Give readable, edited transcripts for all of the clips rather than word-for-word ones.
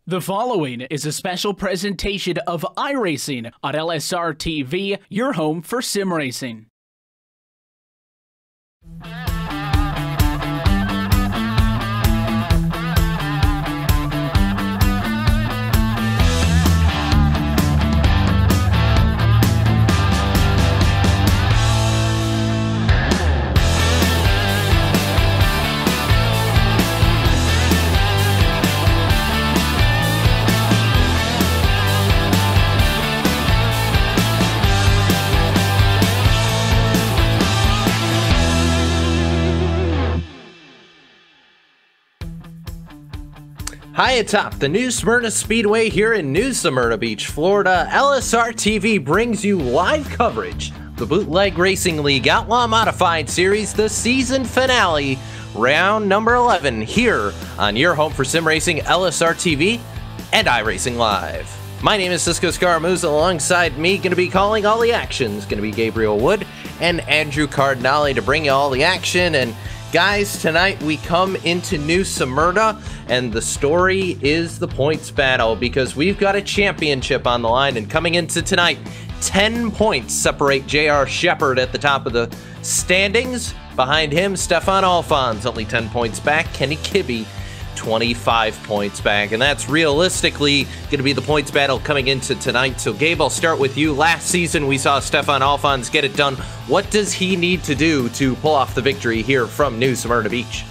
The following is a special presentation of iRacing on LSRTV, your home for sim racing. Hi atop the new Smyrna Speedway here in New Smyrna Beach, Florida, LSRTV brings you live coverage of the Bootleg Racing League Outlaw Modified Series, the season finale, round number 11, here on your home for sim racing, LSRTV and iRacing Live. My name is Cisco Scaramouza. Alongside me, going to be calling all the actions, going to be Gabriel Wood and Andrew Cardinale to bring you all the action. And guys, tonight we come into New Smyrna, and the story is the points battle because we've got a championship on the line. And coming into tonight, 10 points separate J.R. Shepard at the top of the standings. Behind him, Stefan Alphonse, only 10 points back. Kenny Kibbe, 25 points back. And that's realistically going to be the points battle coming into tonight. So, Gabe, I'll start with you. Last season, we saw Stefan Alphonse get it done. What does he need to do to pull off the victory here from New Smyrna Beach?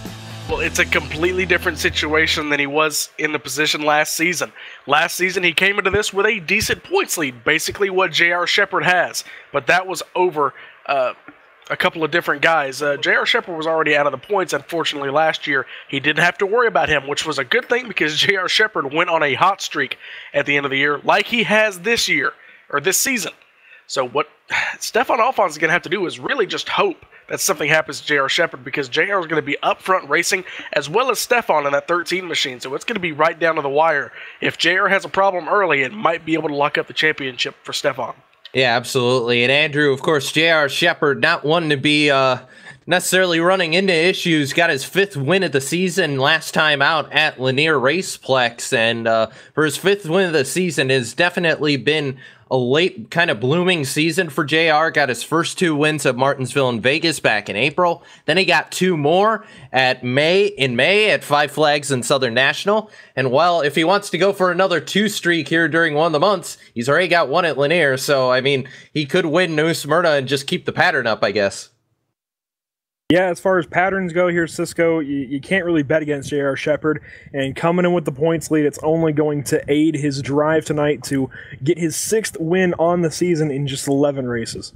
Well, it's a completely different situation than he was in the position last season. Last season, he came into this with a decent points lead, basically what J.R. Shepard has. But that was over a couple of different guys. J.R. Shepard was already out of the points. Unfortunately, last year, he didn't have to worry about him, which was a good thing because J.R. Shepard went on a hot streak at the end of the year, like he has this year, or this season. So what Stefan Alphonse is going to have to do is really just hope that something happens to J.R. Shepard, because J.R. is going to be up front racing as well as Stefan in that 13 machine. So it's going to be right down to the wire. If J.R. has a problem early, it might be able to lock up the championship for Stefan. Yeah, absolutely. And Andrew, of course, J.R. Shepard, not one to be necessarily running into issues, got his 5th win of the season last time out at Lanier Raceplex. And for his 5th win of the season has definitely been a late kind of blooming season for JR. Got his first 2 wins at Martinsville and Vegas back in April. Then he got 2 more in May at Five Flags and Southern National. And well, if he wants to go for another 2 streak here during one of the months, he's already got 1 at Lanier. So, I mean, he could win New Smyrna and just keep the pattern up, I guess. Yeah, as far as patterns go here, Cisco, you can't really bet against J.R. Shepard, and coming in with the points lead, it's only going to aid his drive tonight to get his 6th win on the season in just 11 races.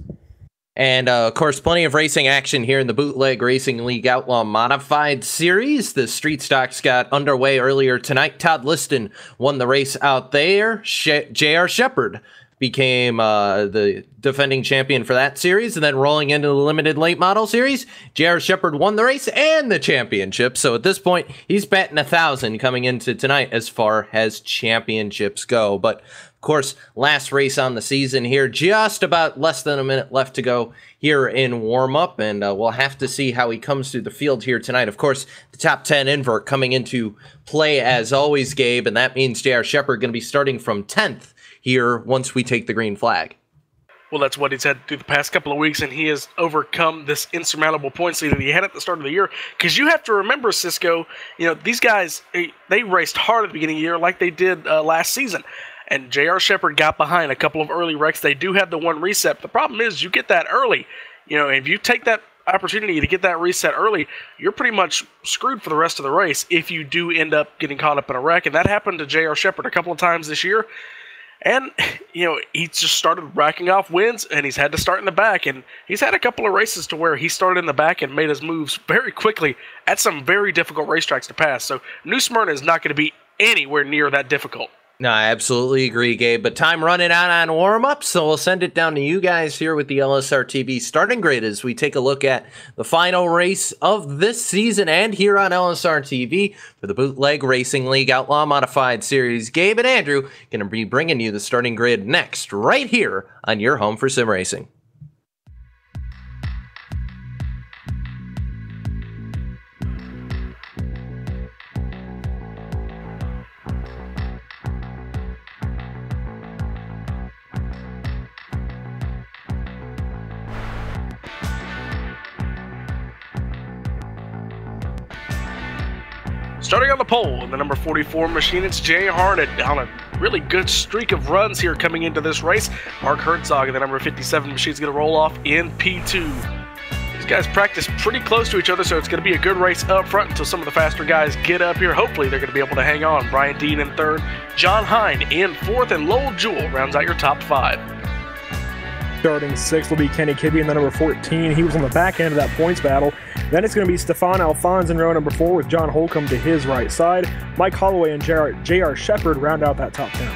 And, of course, plenty of racing action here in the Bootleg Racing League Outlaw Modified Series. The street stocks got underway earlier tonight. Todd Liston won the race out there. J.R. Shepard became the defending champion for that series. And then rolling into the limited late model series, J.R. Shepard won the race and the championship. So at this point, he's batting 1,000 coming into tonight as far as championships go. But of course, last race on the season here, just about less than a minute left to go here in warm-up, and we'll have to see how he comes through the field here tonight. Of course, the top 10 invert coming into play as always, Gabe, and that means J.R. Shepard going to be starting from 10th here once we take the green flag. Well, that's what he's had to do the past couple of weeks, and he has overcome this insurmountable points lead that he had at the start of the year. Because you have to remember, Cisco, you know, these guys, they raced hard at the beginning of the year like they did last season. And J.R. Shepard got behind a couple of early wrecks. They do have the 1 reset. The problem is you get that early. You know, if you take that opportunity to get that reset early, you're pretty much screwed for the rest of the race if you do end up getting caught up in a wreck. And that happened to J.R. Shepard a couple of times this year. And, you know, he just started racking off wins, and he's had to start in the back. And he's had a couple of races to where he started in the back and made his moves very quickly at some very difficult racetracks to pass. So New Smyrna is not going to be anywhere near that difficult. No, I absolutely agree, Gabe. But time running out on warm-up, so we'll send it down to you guys here with the LSRTV starting grid as we take a look at the final race of this season and here on LSRTV for the Bootleg Racing League Outlaw Modified Series. Gabe and Andrew going to be bringing you the starting grid next, right here on your home for sim racing. Starting on the pole in the number 44 machine, it's Jay Harnett on a really good streak of runs here coming into this race. Mark Herzog in the number 57 machine is going to roll off in P2. These guys practice pretty close to each other, so it's going to be a good race up front until some of the faster guys get up here. Hopefully they're going to be able to hang on. Brian Dean in third, John Hine in fourth, and Lowell Jewell rounds out your top 5. Starting sixth will be Kenny Kibbe in the number 14. He was on the back end of that points battle. Then it's going to be Stefan Alphonse in row number 4 with John Holcomb to his right side. Mike Holloway and J.R. Shepard round out that top 10.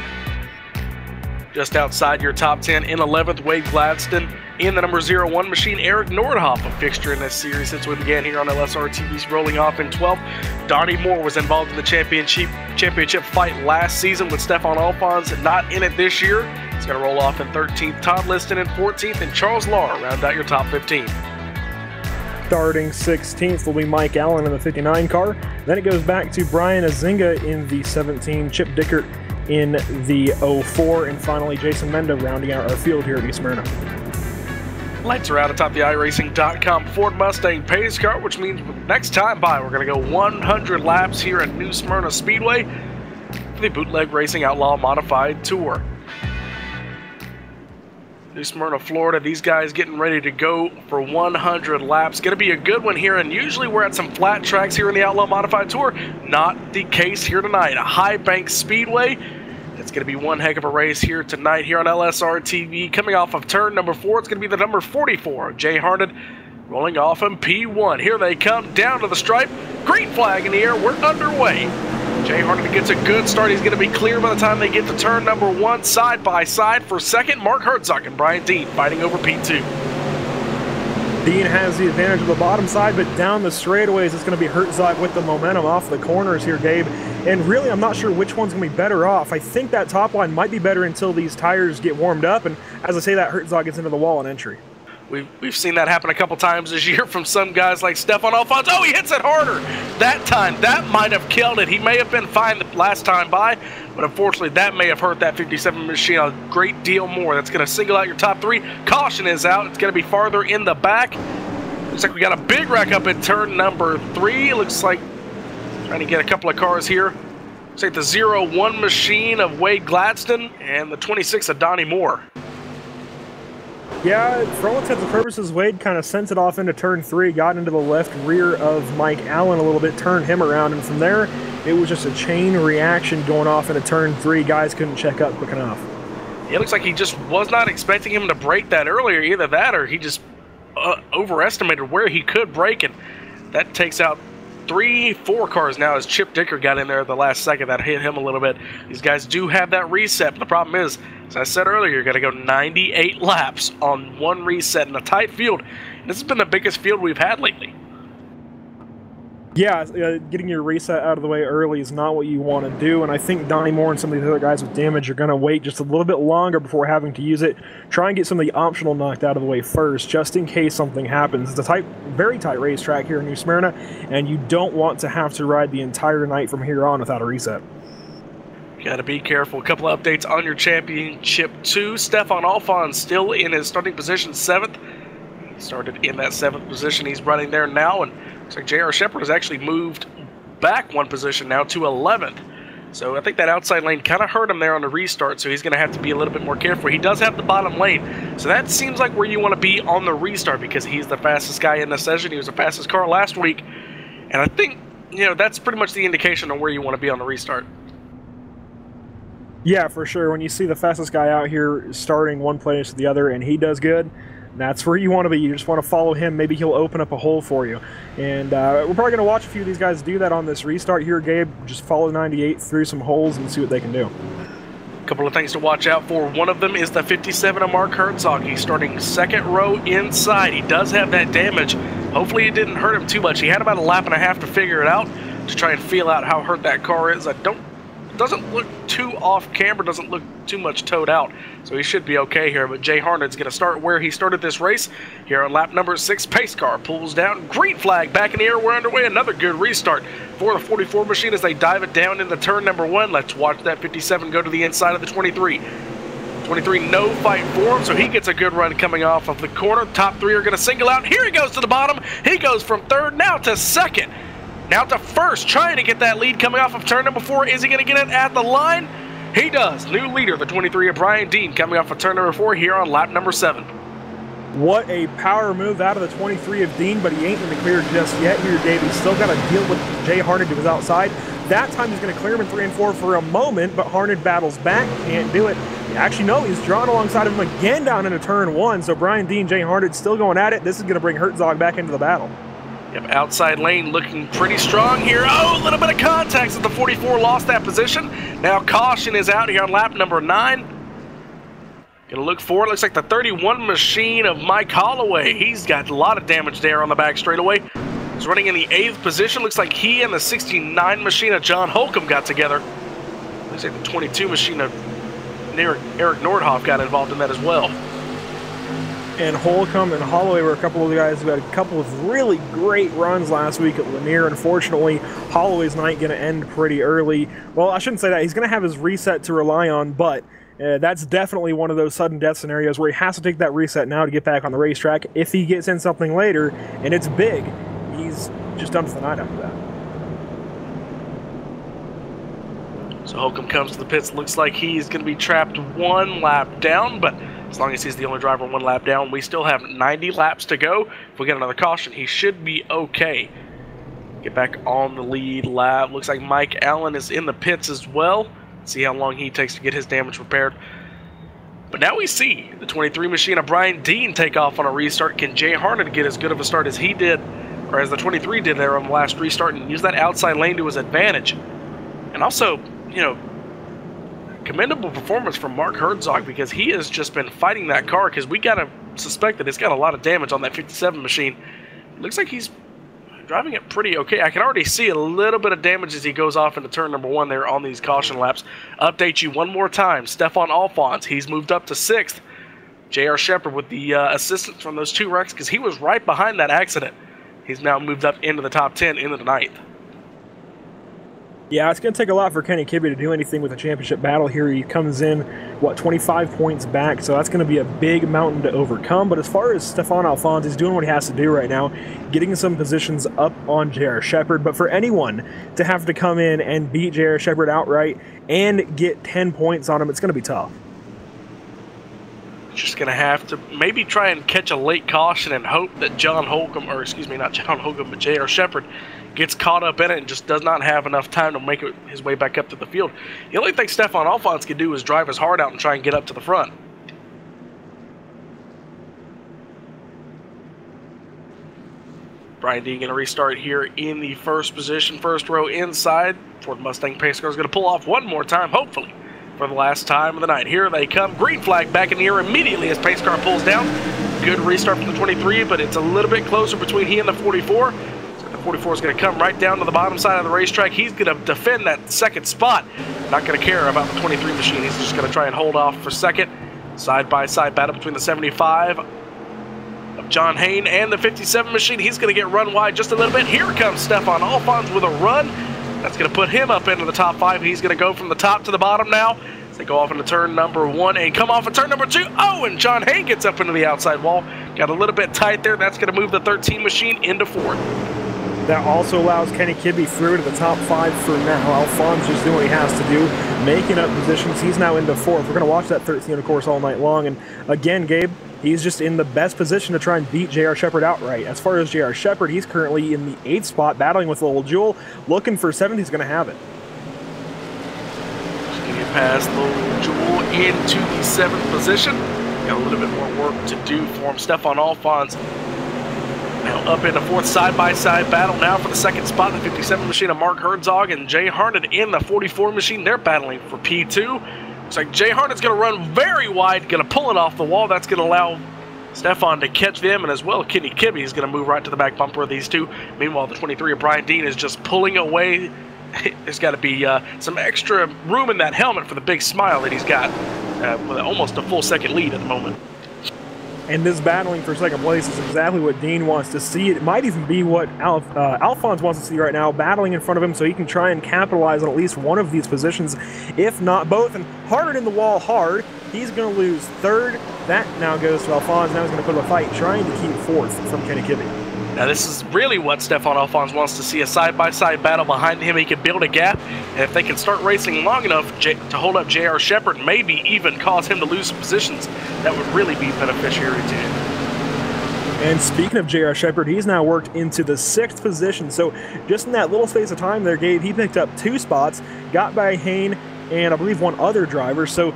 Just outside your top 10 in 11th, Wade Gladstone. In the number 01 machine, Eric Nordhoff, a fixture in this series since we began here on LSRTV's rolling off in 12th. Donnie Moore was involved in the championship fight last season with Stefan Alphonse, not in it this year. He's going to roll off in 13th. Todd Liston in 14th, and Charles Lahr round out your top 15. Starting 16th will be Mike Allen in the 59 car. Then it goes back to Brian Azinga in the 17, Chip Dickert in the 04, and finally Jason Menda rounding out our field here at New Smyrna. Lights are out atop the iRacing.com Ford Mustang pace car, which means next time by we're going to go 100 laps here at New Smyrna Speedway for the Bootleg Racing Outlaw Modified Tour. New Smyrna, Florida, these guys getting ready to go for 100 laps. Going to be a good one here, and usually we're at some flat tracks here in the Outlaw Modified Tour. Not the case here tonight. A high bank speedway. It's going to be one heck of a race here tonight here on LSRTV. Coming off of turn number 4, it's going to be the number 44, Jay Harnett, rolling off in P1. Here they come down to the stripe. Green flag in the air. We're underway. Jay Harnett gets a good start. He's going to be clear by the time they get to turn number 1, side by side. For second, Mark Herzog and Brian Dean fighting over P2. Dean has the advantage of the bottom side, but down the straightaways, it's going to be Herzog with the momentum off the corners here, Gabe. And really, I'm not sure which one's going to be better off. I think that top line might be better until these tires get warmed up, and as I say that, Herzog gets into the wall on entry. We've seen that happen a couple times this year from some guys like Stefan Alphonse. Oh, he hits it harder that time. That might have killed it. He may have been fine the last time by, but unfortunately that may have hurt that 57 machine a great deal more. That's going to single out your top 3. Caution is out. It's going to be farther in the back. Looks like we got a big wreck up in turn number 3. Looks like trying to get a couple of cars here. Looks like the 01 machine of Wade Gladstone and the 26 of Donnie Moore. Yeah, for all intents and purposes, Wade kind of sent it off into turn 3, got into the left rear of Mike Allen a little bit, turned him around, and from there, it was just a chain reaction going off into turn 3. Guys couldn't check up quick enough. It looks like he just was not expecting him to break that earlier. Either that or he just overestimated where he could break, and that takes out 4 cars now as Chip Dickert got in there at the last second. That hit him a little bit. These guys do have that reset, but the problem is, as I said earlier, you're going to go 98 laps on one reset in a tight field. And this has been the biggest field we've had lately. Yeah, getting your reset out of the way early is not what you want to do, and I think Donnie Moore and some of the other guys with damage are going to wait just a little bit longer before having to use it. Try and get some of the optional knocked out of the way first, just in case something happens. It's a very tight racetrack here in New Smyrna, and you don't want to have to ride the entire night from here on without a reset. Got to be careful. A couple of updates on your Championship 2. Stefan Alphonse still in his starting position, 7th. He started in that 7th position. He's running there now, and looks like J.R. Shepard has actually moved back 1 position now to 11th. So I think that outside lane kind of hurt him there on the restart, so he's going to have to be a little bit more careful. He does have the bottom lane, so that seems like where you want to be on the restart because he's the fastest guy in the session. He was the fastest car last week, and I think, you know, that's pretty much the indication of where you want to be on the restart. Yeah, for sure. When you see the fastest guy out here starting one place to the other and he does good, that's where you want to be. You just want to follow him. Maybe he'll open up a hole for you. And we're probably going to watch a few of these guys do that on this restart here, Gabe. Just follow 98 through some holes and see what they can do. A couple of things to watch out for. One of them is the 57 of Mark Herzog. He's starting 2nd row inside. He does have that damage. Hopefully it didn't hurt him too much. He had about a lap and a half to figure it out to try and feel out how hurt that car is. Doesn't look too off camera, doesn't look too much towed out, so he should be okay here. But Jay Harnett's going to start where he started this race here on lap number 6. Pace car pulls down, green flag back in the air. We're underway. Another good restart for the 44 machine as they dive it down into turn number 1. Let's watch that 57 go to the inside of the 23. 23, no fight for him, so he gets a good run coming off of the corner. Top 3 are going to single out. Here he goes to the bottom. He goes from 3rd now to 2nd. Now to first, trying to get that lead coming off of turn number 4. Is he going to get it at the line? He does. New leader, the 23 of Brian Dean, coming off of turn number 4 here on lap number 7. What a power move out of the 23 of Dean, but he ain't in the clear just yet here, Dave. He's still got to deal with Jay Harned to his outside. That time he's going to clear him in 3 and 4 for a moment, but Harned battles back, can't do it. Actually, no, he's drawn alongside of him again down into turn 1, so Brian Dean, Jay Harned still going at it. This is going to bring Herzog back into the battle. Yep, outside lane looking pretty strong here. Oh, a little bit of contact as the 44 lost that position. Now caution is out here on lap number 9. Gonna look forward. Looks like the 31 machine of Mike Holloway. He's got a lot of damage there on the back straightaway. He's running in the 8th position. Looks like he and the 69 machine of John Holcomb got together. Looks like the 22 machine of Eric Nordhoff got involved in that as well. And Holcomb and Holloway were a couple of the guys who had a couple of really great runs last week at Lanier. Unfortunately, Holloway's night going to end pretty early. Well, I shouldn't say that. He's going to have his reset to rely on, but that's definitely one of those sudden death scenarios where he has to take that reset now to get back on the racetrack. If he gets in something later, and it's big, he's just done for the night after that. So Holcomb comes to the pits. Looks like he's going to be trapped 1 lap down, but as long as he's the only driver 1 lap down, we still have 90 laps to go. If we get another caution, he should be okay. Get back on the lead lap. Looks like Mike Allen is in the pits as well. See how long he takes to get his damage repaired. But now we see the 23 machine of Brian Dean take off on a restart. Can Jay Harned get as good of a start as he did, or as the 23 did there on the last restart, and use that outside lane to his advantage? And also, you know, commendable performance from Mark Herzog, because he has just been fighting that car, because we got to suspect that it's got a lot of damage on that 57 machine. Looks like he's driving it pretty okay. I can already see a little bit of damage as he goes off into turn number 1 there on these caution laps. Update you one more time. Stefan Alphonse, he's moved up to 6th. J.R. Shepard with the assistance from those 2 wrecks, because he was right behind that accident. He's now moved up into the top 10, into the 9th. Yeah, it's going to take a lot for Kenny Kibbe to do anything with the championship battle here. He comes in, 25 points back, so that's going to be a big mountain to overcome. But as far as Stefan Alphonse, he's doing what he has to do right now, getting some positions up on J.R. Shepard. But for anyone to have to come in and beat J.R. Shepard outright and get 10 points on him, it's going to be tough. Just going to have to maybe try and catch a late caution and hope that John Holcomb, or excuse me, not John Holcomb, but J.R. Shepard gets caught up in it and just does not have enough time to make his way back up to the field. The only thing Stefan Alphonse can do is drive his heart out and try and get up to the front. Brian Dean going to restart here in the 1st position, 1st row inside. Ford Mustang pace car is going to pull off one more time, hopefully, for the last time of the night. Here they come. Green flag back in the air immediately as pace car pulls down. Good restart from the 23, but it's a little bit closer between he and the 44. 44 is going to come right down to the bottom side of the racetrack. He's going to defend that 2nd spot. Not going to care about the 23 machine. He's just going to try and hold off for 2nd. Side-by-side battle between the 75 of John Hayne and the 57 machine. He's going to get run wide just a little bit. Here comes Stefan Alphonse with a run. That's going to put him up into the top 5. He's going to go from the top to the bottom now. As they go off into turn number 1 and come off of turn number 2. Oh, and John Hayne gets up into the outside wall. Got a little bit tight there. That's going to move the 13 machine into 4th. That also allows Kenny Kibbe through to the top 5 for now. Alphonse just doing what he has to do, making up positions. He's now into 4th. We're going to watch that 13, of course, all night long. And again, Gabe, he's just in the best position to try and beat J.R. Shepard outright. As far as J.R. Shepard, he's currently in the 8th spot, battling with Lowell Jewell. Looking for 7th, he's going to have it. Just going to get past Lowell Jewell into the 7th position. Got a little bit more work to do for him. Stefan Alphonse now up into 4th, side-by-side battle now for the 2nd spot. The 57 machine of Mark Herzog and Jay Harned in the 44 machine. They're battling for P2. Looks like Jay Harned's going to run very wide, going to pull it off the wall. That's going to allow Stefan to catch them, and as well, Kenny Kibbe is going to move right to the back bumper of these 2. Meanwhile, the 23 of Brian Dean is just pulling away. There's got to be some extra room in that helmet for the big smile that he's got with almost a full 2nd lead at the moment. And this battling for 2nd place is exactly what Dean wants to see. It might even be what Alphonse wants to see right now, battling in front of him so he can try and capitalize on at least one of these positions, if not both. And Harned in the wall hard. He's going to lose 3rd. That now goes to Alphonse. Now he's going to put up a fight trying to keep 4th from Kenny Kibbe. Now this is really what Stefan Alphonse wants to see, a side-by-side battle behind him. He can build a gap, and if they can start racing long enough to hold up J.R. Shepherd, maybe even cause him to lose some positions, that would really be beneficiary to him. And speaking of J.R. Shepherd, he's now worked into the 6th position. So just in that little space of time there, Gabe, he picked up 2 spots, got by Hayne and I believe 1 other driver. So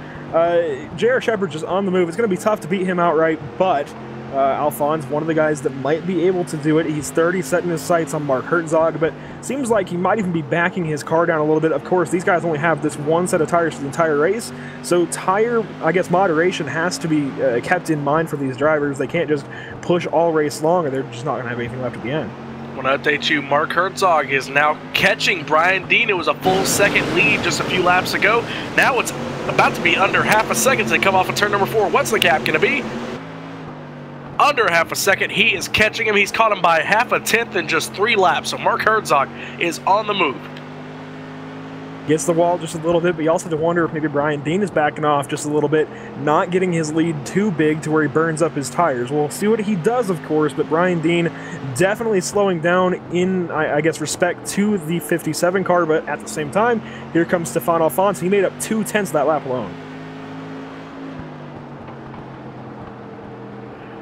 J.R. Shepherd just on the move. It's going to be tough to beat him outright, but Alphonse, one of the guys that might be able to do it. He's 30, setting his sights on Mark Herzog, but seems like he might even be backing his car down a little bit. Of course, these guys only have this 1 set of tires for the entire race, so tire, I guess, moderation has to be kept in mind for these drivers. They can't just push all race long, or they're just not going to have anything left at the end. I want to update you, Mark Herzog is now catching Brian Dean. It was a full second lead just a few laps ago. Now it's about to be under half a second to come off of turn number 4. What's the gap going to be? Under half a second. He is catching him. He's caught him by half a tenth in just 3 laps. So Mark Herzog is on the move. Gets the wall just a little bit, but you also have to wonder if maybe Brian Dean is backing off just a little bit, not getting his lead too big to where he burns up his tires. We'll see what he does, of course, but Brian Dean definitely slowing down in, I guess, respect to the 57 car, but at the same time, here comes Stefan Alphonse. He made up 2/10 that lap alone.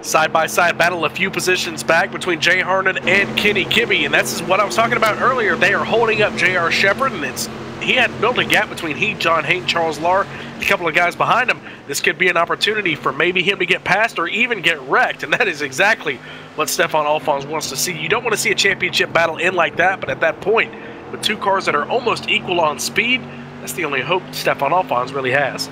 Side-by-side battle a few positions back between Jay Harned and Kenny Kibbe, and that's what I was talking about earlier. They are holding up J.R. Shepherd, and he had built a gap between he, John Hayne, Charles Lahr, and a couple of guys behind him. This could be an opportunity for maybe him to get past or even get wrecked, and that is exactly what Stefan Alphonse wants to see. You don't want to see a championship battle end like that, but at that point, with 2 cars that are almost equal on speed, that's the only hope Stefan Alphonse really has.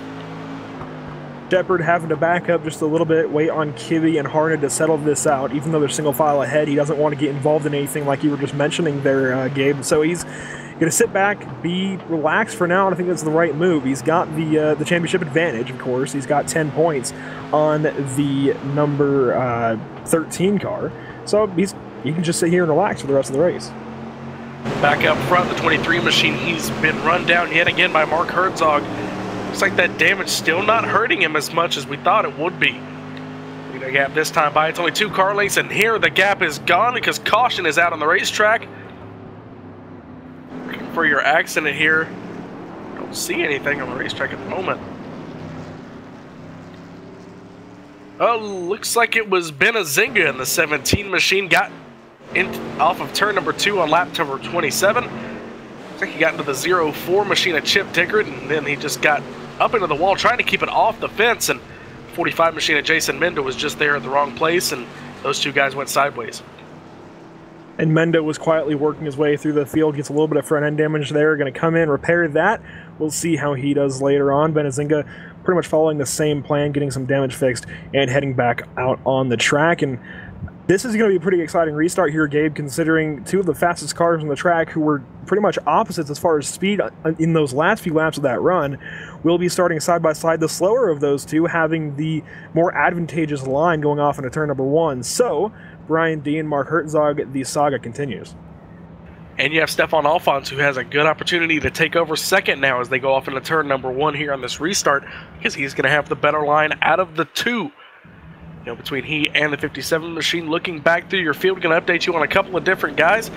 Shepherd having to back up just a little bit, wait on Kibbe and Harned to settle this out. Even though they're single file ahead, he doesn't want to get involved in anything like you were just mentioning there, Gabe. So he's going to sit back, be relaxed for now, and I think that's the right move. He's got the championship advantage, of course. He's got 10 points on the number 13 car. So he can just sit here and relax for the rest of the race. Back up front, the 23 machine, he's been run down yet again by Mark Herzog. Looks like that damage still not hurting him as much as we thought it would be. Lead a gap this time by it's only 2 car lengths, and here the gap is gone because caution is out on the racetrack. Looking for your accident here. Don't see anything on the racetrack at the moment. Oh, looks like it was Benazinga in the 17 machine. Got off of turn number 2 on lap number 27. Looks like he got into the 04 machine of Chip Dickert, and then he just got up into the wall trying to keep it off the fence, and 45 machine of Jason Mendo was just there at the wrong place, and those 2 guys went sideways. And Mendo was quietly working his way through the field, gets a little bit of front end damage there, going to come in, repair that. We'll see how he does later on. Benazinga pretty much following the same plan, getting some damage fixed and heading back out on the track. And this is going to be a pretty exciting restart here, Gabe, considering 2 of the fastest cars on the track who were pretty much opposites as far as speed in those last few laps of that run will be starting side by side, the slower of those 2 having the more advantageous line going off into turn number 1. So, Brian Dean, Mark Herzog, the saga continues. And you have Stefan Alphonse, who has a good opportunity to take over second now as they go off into turn number 1 here on this restart, because he's going to have the better line out of the 2. You know, between he and the 57 machine. Looking back through your field, going to update you on a couple of different guys.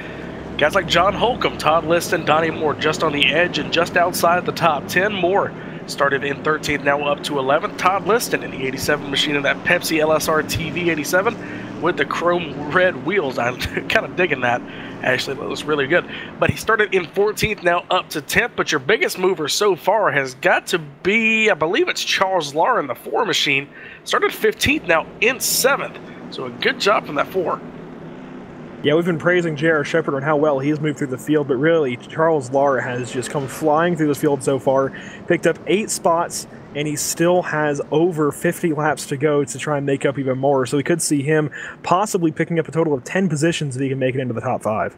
Guys like John Holcomb, Todd Liston, Donnie Moore just on the edge and just outside the top 10. Moore started in 13th, now up to 11th. Todd Liston in the 87 machine in that Pepsi LSRTV 87 with the chrome red wheels. I'm kind of digging that. Actually, that looks really good. But he started in 14th, now up to 10th. But your biggest mover so far has got to be, I believe it's Charles Lahr in the 4 machine. Started 15th, now in 7th. So a good job from that 4. Yeah, we've been praising J.R. Shepherd on how well he's moved through the field, but really, Charles Lahr has just come flying through this field so far. Picked up 8 spots, and he still has over 50 laps to go to try and make up even more. So we could see him possibly picking up a total of 10 positions if he can make it into the top 5.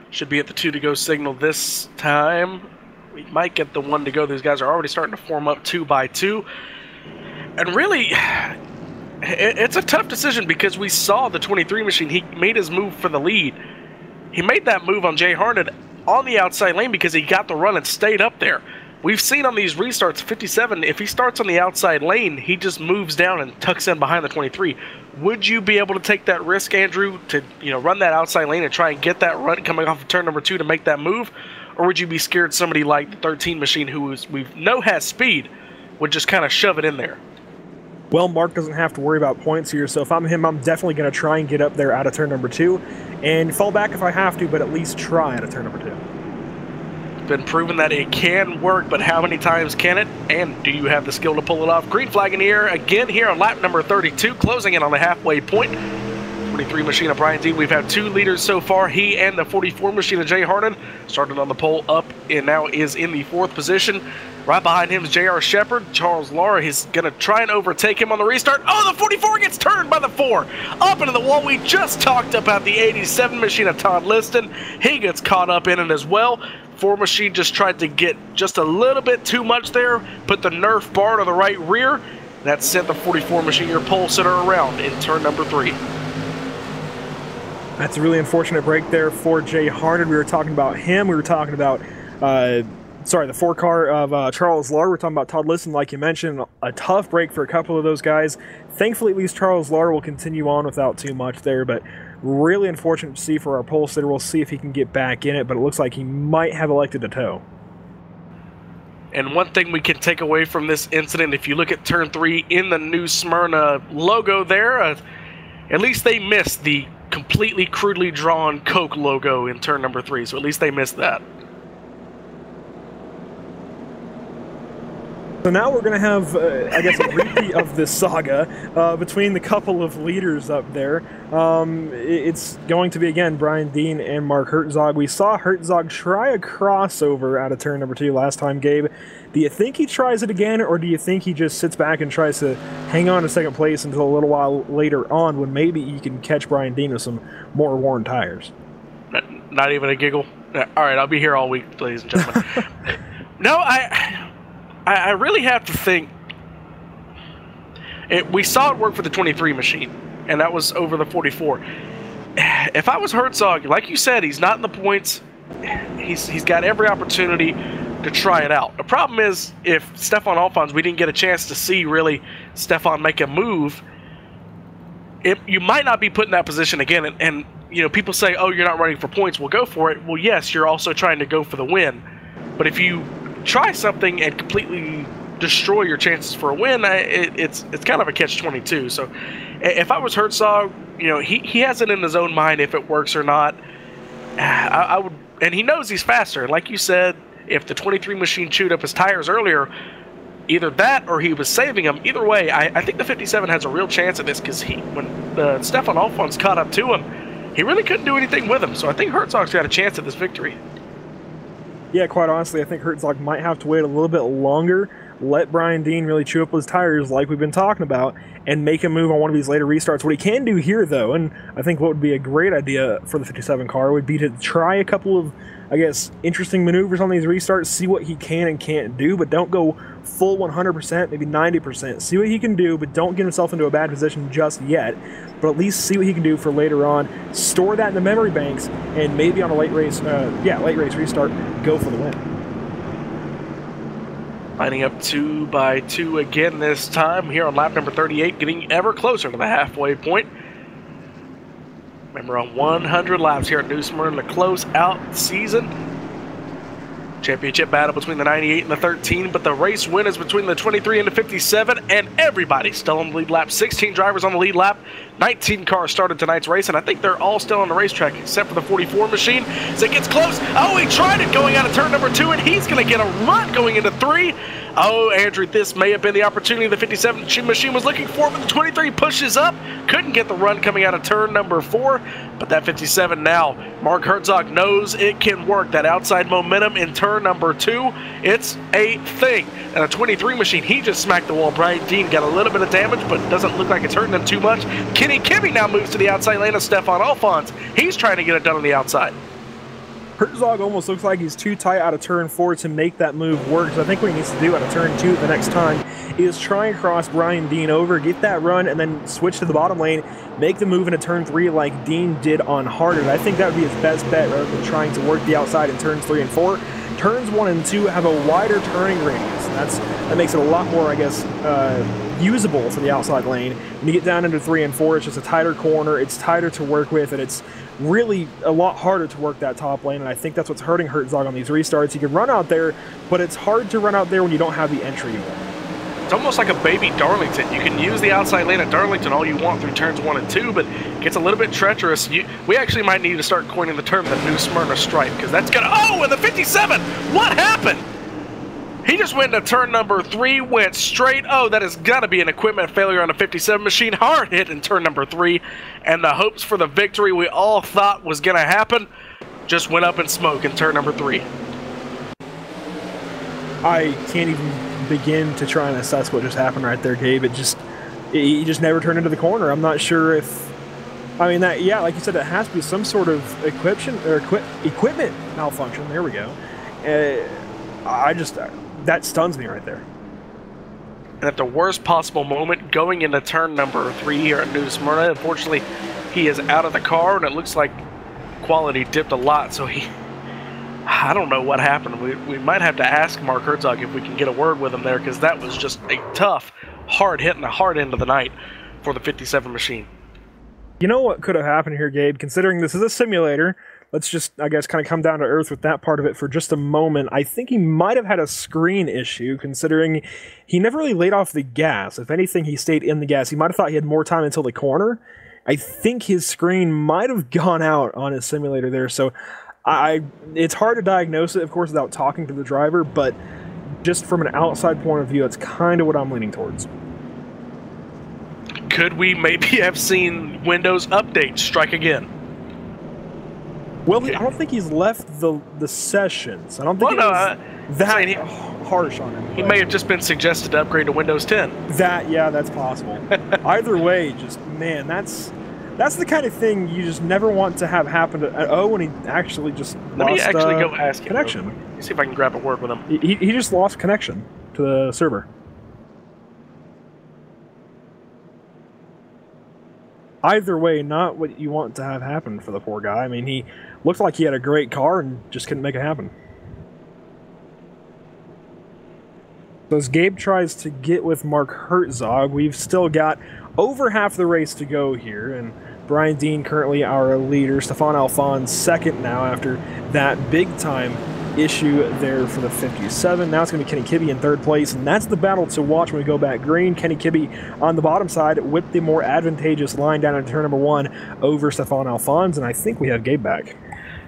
Should be at the 2 to go signal this time. We might get the 1 to go. These guys are already starting to form up 2 by 2. And really, it's a tough decision because we saw the 23 machine. He made his move for the lead. He made that move on Jay Harned on the outside lane because he got the run and stayed up there. we've seen on these restarts, 57, if he starts on the outside lane, he just moves down and tucks in behind the 23. Would you be able to take that risk, Andrew, to run that outside lane and try and get that run coming off of turn number 2 to make that move? Or would you be scared somebody like the 13 machine, who we know has speed, would just kind of shove it in there? Well, Mark doesn't have to worry about points here, so if I'm him, I'm definitely going to try and get up there out of turn number 2, and fall back if I have to, but at least try out of turn number 2. It's been proven that it can work, but how many times can it? And do you have the skill to pull it off? Green flag in the air again here on lap number 32, closing in on the halfway point. 43 machine of Brian Dean. We've had 2 leaders so far. He and the 44 machine of Jay Harden started on the pole up and now is in the 4th position. Right behind him is J.R. Shepard. Charles Lara is going to try and overtake him on the restart. Oh, the 44 gets turned by the 4. Up into the wall. We just talked about the 87 machine of Todd Liston. He gets caught up in it as well. 4 machine just tried to get just a little bit too much there. Put the Nerf bar to the right rear. That sent the 44 machine, your pole sitter, around in turn number 3. That's a really unfortunate break there for Jay Harden. We were talking about him. We were talking about, the 4 car of Charles Lara. We're talking about Todd Liston, like you mentioned. A tough break for a couple of those guys. Thankfully, at least Charles Lara will continue on without too much there, but really unfortunate to see for our pole sitter. We'll see if he can get back in it, but it looks like he might have elected to tow. And one thing we can take away from this incident, if you look at turn 3 in the new Smyrna logo there, at least they missed the completely crudely drawn Coke logo in turn number 3, so at least they missed that. So now we're going to have, I guess, a repeat of this saga between the couple of leaders up there. It's going to be, again, Brian Dean and Mark Herzog. We saw Herzog try a crossover out of turn number 2 last time, Gabe. Do you think he tries it again, or do you think he just sits back and tries to hang on to second place until a little while later on when maybe he can catch Brian Dean with some more worn tires? Not even a giggle? All right, I'll be here all week, ladies and gentlemen. No, I really have to think. We saw it work for the 23 machine, and that was over the 44. If I was Herzog, like you said, he's not in the points. He's got every opportunity to try it out. The problem is, if Stefan Alphonse, we didn't get a chance to see really Stefan make a move, you might not be put in that position again. And people say, oh, you're not running for points. Well, go for it. Well, yes, you're also trying to go for the win. But if you try something and completely destroy your chances for a win, it's kind of a catch-22. So if I was Herzog, he has it in his own mind if it works or not. I would, and he knows he's faster. Like you said, if the 23 machine chewed up his tires earlier, either that or he was saving them. Either way, I think the 57 has a real chance at this, because when Stefan Alphonse caught up to him, he really couldn't do anything with him. So I think Herzog's got a chance at this victory. Yeah, quite honestly, I think Herzog might have to wait a little bit longer, let Brian Dean really chew up his tires like we've been talking about, and make a move on one of these later restarts. What he can do here, though, and I think what would be a great idea for the 57 car, would be to try a couple of, I guess, interesting maneuvers on these restarts, see what he can and can't do, but don't go full 100%, maybe 90%. See what he can do, but don't get himself into a bad position just yet. But at least see what he can do for later on. Store that in the memory banks, and maybe on a late race restart, go for the win. Lining up 2 by 2 again this time here on lap number 38, getting ever closer to the halfway point. Remember, on 100 laps here at New Smyrna to close out the season. Championship battle between the 98 and the 13, but the race win is between the 23 and the 57, and everybody's still on the lead lap. 16 drivers on the lead lap. 19 cars started tonight's race, and I think they're all still on the racetrack except for the 44 machine. As it gets close, oh, he tried it going out of turn number 2, and he's going to get a run going into 3. Oh, Andrew, this may have been the opportunity the 57 machine was looking for, but the 23 pushes up. Couldn't get the run coming out of turn number 4, but that 57 now, Mark Herzog knows it can work. That outside momentum in turn number 2, it's a thing. And a 23 machine, he just smacked the wall. Brian Dean got a little bit of damage, but doesn't look like it's hurting him too much. Kenny Kimmy now moves to the outside lane of Stefan Alphonse. He's trying to get it done on the outside. Herzog almost looks like he's too tight out of turn 4 to make that move work. So I think what he needs to do out of turn 2 the next time is try and cross Brian Dean over, get that run, and then switch to the bottom lane, make the move into turn 3 like Dean did on Harder. I think that would be his best bet rather than trying to work the outside in turns 3 and 4. Turns 1 and 2 have a wider turning radius, and that makes it a lot more, I guess, usable for the outside lane. When you get down into 3 and 4, it's just a tighter corner, it's tighter to work with, and it's really a lot harder to work that top lane, and I think that's what's hurting Herzog on these restarts. He can run out there, but it's hard to run out there when you don't have the entry you want. It's almost like a baby Darlington. You can use the outside lane at Darlington all you want through turns 1 and 2, but it gets a little bit treacherous. We actually might need to start coining the term the new Smyrna stripe, because that's gonna... Oh, and the 57! What happened? He just went to turn number 3, went straight. Oh, that has got to be an equipment failure on a 57 machine. Hard hit in turn number 3, and the hopes for the victory we all thought was going to happen just went up in smoke in turn number 3. I can't even begin to try and assess what just happened right there, Gabe. He just never turned into the corner. I'm not sure if... I mean, that, yeah, like you said, it has to be some sort of equipment malfunction. There we go. That stuns me right there. And at the worst possible moment, going into turn number 3 here at New Smyrna, unfortunately, he is out of the car, and it looks like quality dipped a lot, so I don't know what happened. We might have to ask Mark Herzog if we can get a word with him there, because that was just a tough, hard hit and a hard end of the night for the 57 machine. You know what could have happened here, Gabe? Considering this is a simulator, let's just, I guess, kind of come down to earth with that part of it for just a moment. I think he might have had a screen issue, considering he never really laid off the gas. If anything, he stayed in the gas. He might have thought he had more time until the corner. I think his screen might have gone out on his simulator there, so it's hard to diagnose it, of course, without talking to the driver, but just from an outside point of view, it's kind of what I'm leaning towards. Could we maybe have seen Windows Update strike again? Well, I don't think he's left the sessions. I don't think that harsh on him. He may have just been suggested to upgrade to Windows 10. Yeah, that's possible. Either way, just, man, that's the kind of thing you just never want to have happen to O when he actually just Let lost me actually go ask connection. Him. Let me see if I can grab a word with him. He just lost connection to the server. Either way, not what you want to have happen for the poor guy. I mean, he looked like he had a great car and just couldn't make it happen. So as Gabe tries to get with Mark Herzog, we've still got over half the race to go here, and Brian Dean currently our leader. Stefan Alphonse second now after that big-time issue there for the 57. Now it's going to be Kenny Kibbe in third place, and that's the battle to watch when we go back green. Kenny Kibbe on the bottom side with the more advantageous line down in turn number 1 over Stefan Alphonse, and I think we have Gabe back.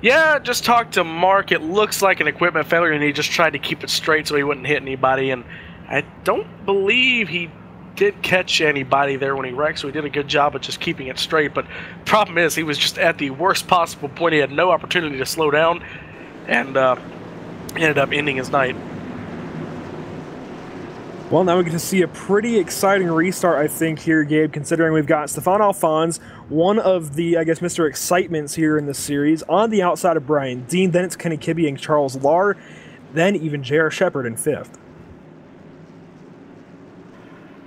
Yeah, just talked to Mark. It looks like an equipment failure, and he just tried to keep it straight so he wouldn't hit anybody, and I don't believe he did catch anybody there when he wrecked, so he did a good job of just keeping it straight. But problem is, he was just at the worst possible point. He had no opportunity to slow down, and ended up ending his night. Well, now we get to see a pretty exciting restart, I think, here, Gabe, considering we've got Stefan Alphonse, one of the, I guess, Mr. Excitements here in this series, on the outside of Brian Dean. Then it's Kenny Kibbe and Charles Lahr, then even J.R. Shepard in 5th.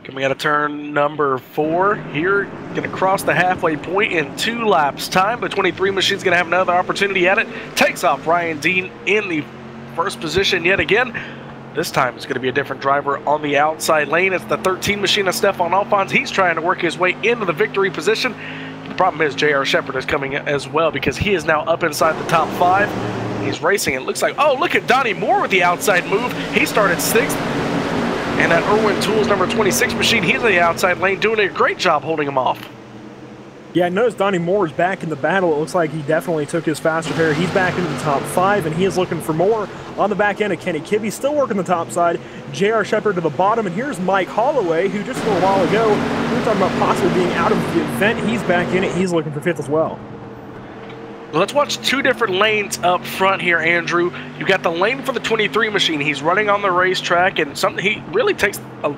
Coming out of turn number 4 here, going to cross the halfway point in 2 laps time. The 23 machine's going to have another opportunity at it. Takes off Brian Dean in the first position yet again. This time it's going to be a different driver on the outside lane. It's the 13 machine of Stefan Alphonse. He's trying to work his way into the victory position. The problem is J.R. Shepard is coming as well, because he is now up inside the top 5. He's racing. It looks like, oh, look at Donnie Moore with the outside move. He started 6th. And that Irwin Tools number 26 machine, he's in the outside lane doing a great job holding him off. Yeah, I noticed Donnie Moore is back in the battle. It looks like he definitely took his faster pair. He's back into the top 5, and he is looking for more on the back end of Kenny Kibbe. Still working the top side. J.R. Shepard to the bottom, and here's Mike Holloway, who just a little while ago, we were talking about possibly being out of the event. He's back in it. He's looking for 5th as well. Let's watch 2 different lanes up front here, Andrew. You've got the lane for the 23 machine. He's running on the racetrack, and he really takes a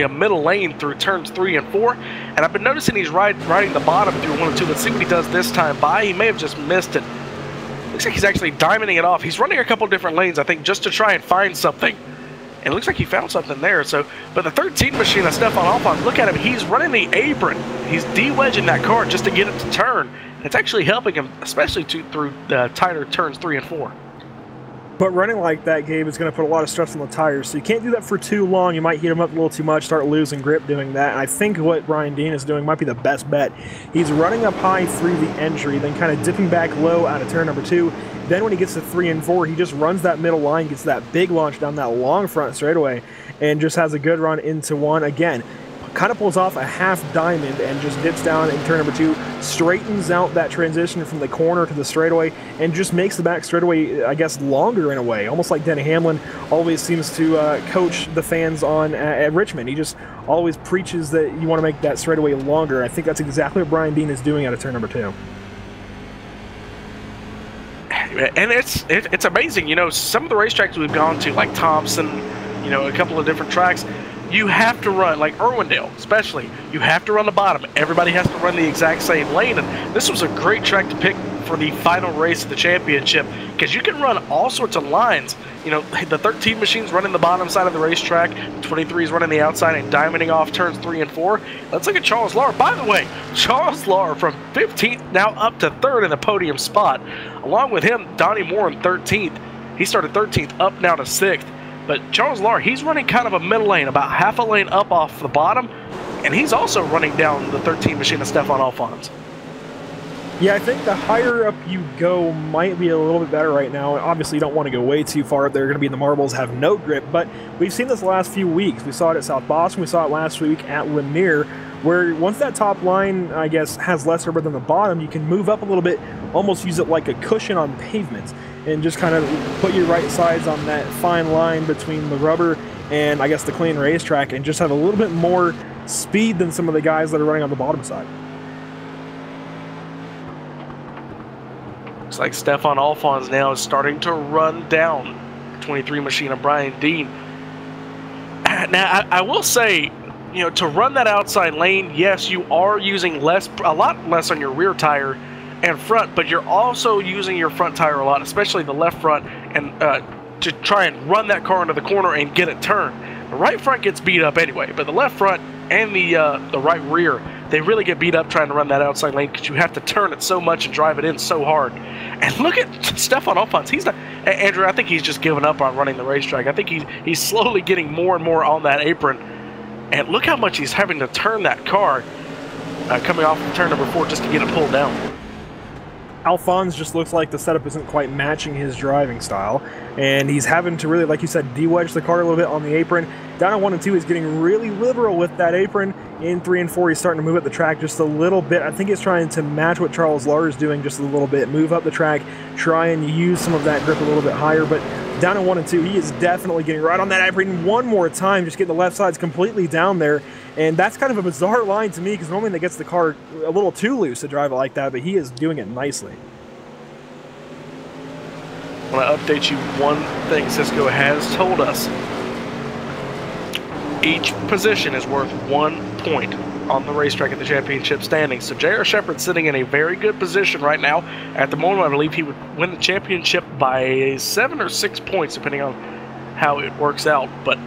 middle lane through turns 3 and 4. And I've been noticing he's riding the bottom through 1 and 2. Let's see what he does this time by. He may have just missed it. Looks looks like he's actually diamonding it off. He's running a couple different lanes, I think, just to try and find something. And it looks like he found something there. So, but the 13 machine of Stefan Alfons, look at him. He's running the apron. He's de-wedging that car just to get it to turn. And it's actually helping him, especially through the tighter turns 3 and 4. But running like that, Gabe, is going to put a lot of stress on the tires, so you can't do that for too long. You might heat them up a little too much, start losing grip doing that. And I think what Brian Dean is doing might be the best bet. He's running up high through the entry, then kind of dipping back low out of turn number 2. Then when he gets to 3 and 4, he just runs that middle line, gets that big launch down that long front straightaway, and just has a good run into 1. Again, kind of pulls off a half diamond and just dips down in turn number 2, straightens out that transition from the corner to the straightaway, and just makes the back straightaway, I guess, longer in a way. Almost like Denny Hamlin always seems to coach the fans on at Richmond. He just always preaches that you want to make that straightaway longer. I think that's exactly what Brian Dean is doing out of turn number 2. And it's amazing, you know, some of the racetracks we've gone to, like Thompson, you know, a couple of different tracks, you have to run, like Irwindale especially, you have to run the bottom. Everybody has to run the exact same lane, and this was a great track to pick for the final race of the championship, because you can run all sorts of lines. You know, the 13 machine's running the bottom side of the racetrack, 23 is running the outside and diamonding off turns 3 and 4. Let's look at Charles Lahr. By the way, Charles Lahr from 15th now up to 3rd in the podium spot. Along with him, Donnie Moore in 13th. He started 13th, up now to 6th. But Charles Lahr, he's running kind of a middle lane, about half a lane up off the bottom, and he's also running down the 13 machine of Stefan Alfons. Yeah, I think the higher up you go might be a little bit better right now. Obviously, you don't want to go way too far up. They're going to be in the marbles, have no grip, but we've seen this the last few weeks. We saw it at South Boston. We saw it last week at Lanier, where once that top line, I guess, has less rubber than the bottom, you can move up a little bit, almost use it like a cushion on pavement, and just kind of put your right sides on that fine line between the rubber and, I guess, the clean racetrack, and just have a little bit more speed than some of the guys that are running on the bottom side. Looks like Stefan Alfons now is starting to run down the 23 machine of Brian Dean. Now, I will say, you know, to run that outside lane, yes, you are using a lot less on your rear tire and front, but you're also using your front tire a lot, especially the left front, and to try and run that car into the corner and get it turned. The right front gets beat up anyway, but the left front and the right rear, they really get beat up trying to run that outside lane, because you have to turn it so much and drive it in so hard. And look at Stefan Alfons. He's not, Andrew, I think he's just given up on running the racetrack. I think he's slowly getting more and more on that apron. And look how much he's having to turn that car coming off of turn number 4 just to get it pulled down. Alfons just looks like the setup isn't quite matching his driving style, and he's having to really, like you said, de-wedge the car a little bit on the apron. Down at 1 and 2, he's getting really liberal with that apron. In 3 and 4, he's starting to move up the track just a little bit. I think he's trying to match what Charles Lahr is doing just a little bit, move up the track, try and use some of that grip a little bit higher. But down at 1 and 2, he is definitely getting right on that apron one more time, just getting the left sides completely down there. And that's kind of a bizarre line to me, because normally that gets the car a little too loose to drive it like that, but he is doing it nicely. I want to update you one thing Cisco has told us. Each position is worth 1 point on the racetrack at the championship standings. So J.R. Shepherd's sitting in a very good position right now. At the moment, I believe he would win the championship by 7 or 6 points, depending on how it works out. But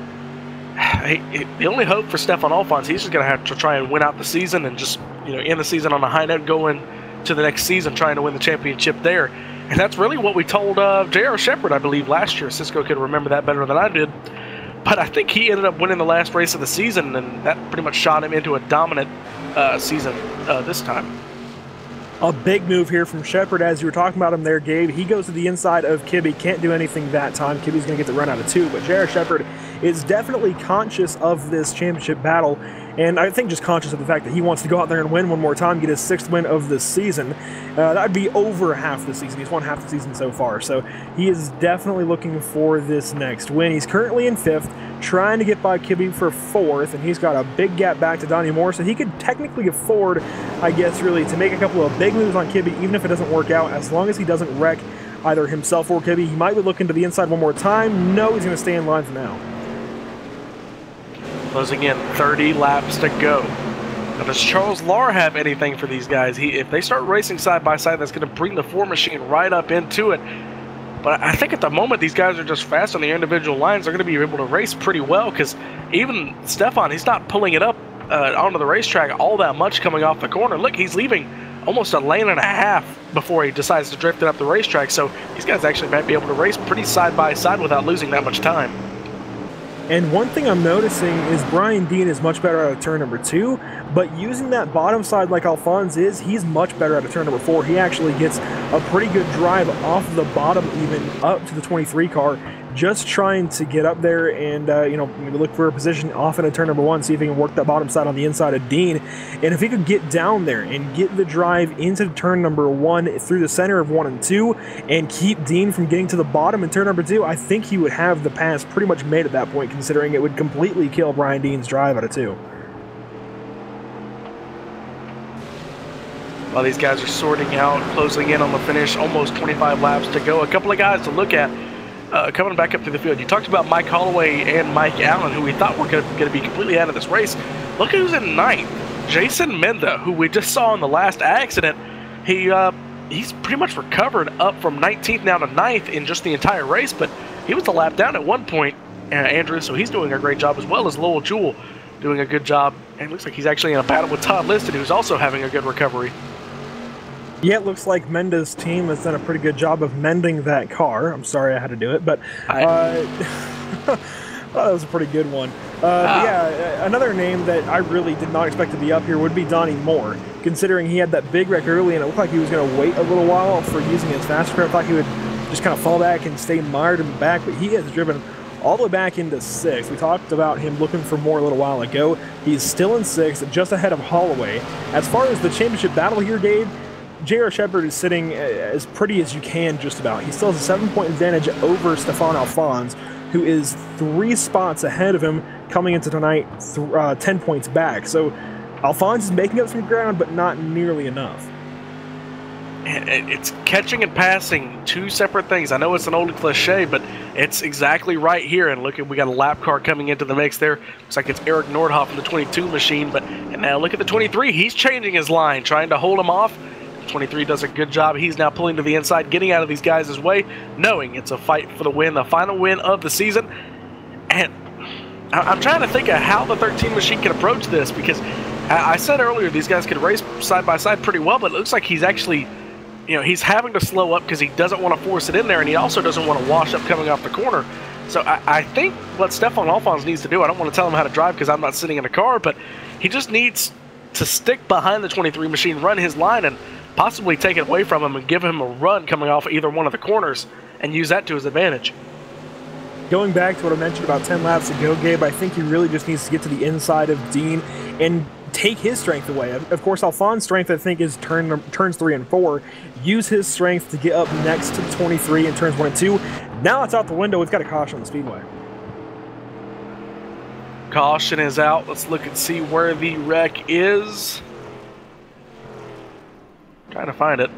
the only hope for Stefan Alfons, he's just going to have to try and win out the season and just, you know, end the season on a high note, going to the next season trying to win the championship there. And that's really what we told J.R. Shepherd, I believe, last year. Cisco could remember that better than I did. But I think he ended up winning the last race of the season, and that pretty much shot him into a dominant season this time. A big move here from Shepherd, as you were talking about him there, Gabe. He goes to the inside of Kibbe, can't do anything that time. Kibbe's going to get the run out of 2, but J.R. Shepherd is definitely conscious of this championship battle, and I think just conscious of the fact that he wants to go out there and win one more time, get his 6th win of the season. That would be over half the season. He's won half the season so far, so he is definitely looking for this next win. He's currently in 5th, trying to get by Kibbe for 4th, and he's got a big gap back to Donnie Moore, so he could technically afford, I guess, really, to make a couple of big moves on Kibbe, even if it doesn't work out, as long as he doesn't wreck either himself or Kibbe. He might be looking to the inside one more time. No, he's going to stay in line for now. Closing in, 30 laps to go. Now, does Charles Lahr have anything for these guys? If they start racing side by side, that's going to bring the 4 machine right up into it. But I think at the moment these guys are just fast on the individual lines. They're going to be able to race pretty well because even Stefan, he's not pulling it up onto the racetrack all that much coming off the corner. Look, he's leaving almost a lane and a half before he decides to drift it up the racetrack. So these guys actually might be able to race pretty side by side without losing that much time. And one thing I'm noticing is Brian Dean is much better out of turn number 2, but using that bottom side like Alphonse is, he's much better out of turn number 4. He actually gets a pretty good drive off the bottom, even up to the 23 car, just trying to get up there and, you know, maybe look for a position off into turn number 1, see if he can work that bottom side on the inside of Dean. And if he could get down there and get the drive into turn number 1 through the center of 1 and 2 and keep Dean from getting to the bottom in turn number 2, I think he would have the pass pretty much made at that point, considering it would completely kill Brian Dean's drive out of 2. While these guys are sorting out, closing in on the finish, almost 25 laps to go. A couple of guys to look at coming back up to the field. You talked about Mike Holloway and Mike Allen, who we thought were going to be completely out of this race. Look who's in 9th. Jason Menda, who we just saw in the last accident. He's pretty much recovered up from 19th now to 9th in just the entire race, but he was a lap down at one point, Andrew, so he's doing a great job, as well as Lowell Jewell doing a good job. And it looks like he's actually in a battle with Todd Liston, who's also having a good recovery. Yeah, it looks like Menda's team has done a pretty good job of mending that car. I'm sorry I had to do it, but that was a pretty good one. Yeah, another name that I really did not expect to be up here would be Donnie Moore, considering he had that big wreck early and it looked like he was going to wait a little while for using his fast car. I thought he would just kind of fall back and stay mired in the back, but he has driven all the way back into 6th. We talked about him looking for more a little while ago. He's still in 6th, just ahead of Holloway. As far as the championship battle here, Gabe, J.R. Shepard is sitting as pretty as you can, just about. He still has a 7-point advantage over Stefan Alphonse, who is 3 spots ahead of him coming into tonight, 10 points back. So Alphonse is making up some ground, but not nearly enough. It's catching and passing, 2 separate things. I know it's an old cliche, but it's exactly right here. And look, we got a lap car coming into the mix there. Looks like it's Eric Nordhoff in the 22 machine, and now look at the 23. He's changing his line, trying to hold him off. 23 does a good job. He's now pulling to the inside, getting out of these guys' way, knowing it's a fight for the win, the final win of the season. And I'm trying to think of how the 13 machine can approach this, because I said earlier these guys could race side by side pretty well, but it looks like he's actually, you know, he's having to slow up because he doesn't want to force it in there, and he also doesn't want to wash up coming off the corner. So I think what Stefan Alphonse needs to do, I don't want to tell him how to drive because I'm not sitting in a car, but he just needs to stick behind the 23 machine, run his line, and possibly take it away from him and give him a run coming off either one of the corners and use that to his advantage. Going back to what I mentioned about 10 laps ago, Gabe, I think he really just needs to get to the inside of Dean and take his strength away. Of course, Alphonse's strength, I think, is turns 3 and 4. Use his strength to get up next to the 23 in turns 1 and 2. Now it's out the window. We've got a caution on the speedway. Caution is out. Let's look and see where the wreck is. Trying to find it.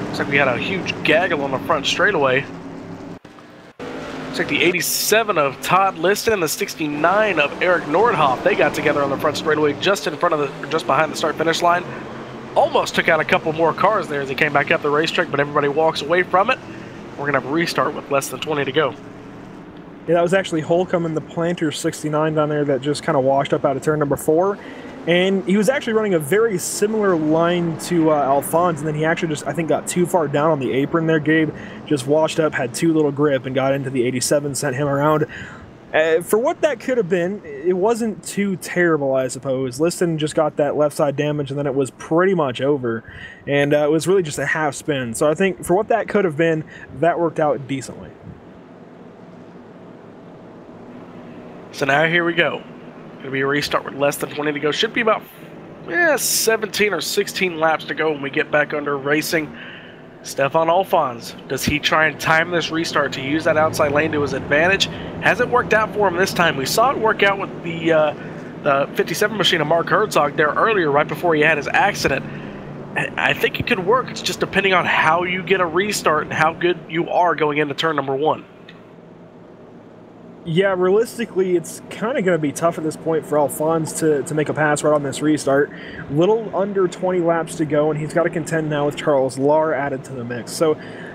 Looks like we had a huge gaggle on the front straightaway. Looks like the 87 of Todd Liston and the 69 of Eric Nordhoff. They got together on the front straightaway just in front of the, just behind the start-finish line. Almost took out a couple more cars there as they came back up the racetrack, but everybody walks away from it. We're gonna have a restart with less than 20 to go. Yeah, that was actually Holcomb and the Planter 69 down there that just kind of washed up out of turn number 4. And he was actually running a very similar line to Alphonse, and then he actually just, I think, got too far down on the apron there, Gabe. Just washed up, had too little grip, and got into the 87, sent him around. For what that could have been, it wasn't too terrible, I suppose. Liston just got that left side damage, and then it was pretty much over. And it was really just a half spin. So I think for what that could have been, that worked out decently. So now here we go. Going to be a restart with less than 20 to go. Should be about 17 or 16 laps to go when we get back under racing. Stefan Alphonse, does he try and time this restart to use that outside lane to his advantage? Hasn't worked out for him this time. We saw it work out with the 57 machine of Mark Herzog there earlier, right before he had his accident. I think it could work. It's just depending on how you get a restart and how good you are going into turn number 1. Yeah, realistically, it's kind of going to be tough at this point for Alphonse to make a pass right on this restart. Little under 20 laps to go, and he's got to contend now with Charles Lar added to the mix. So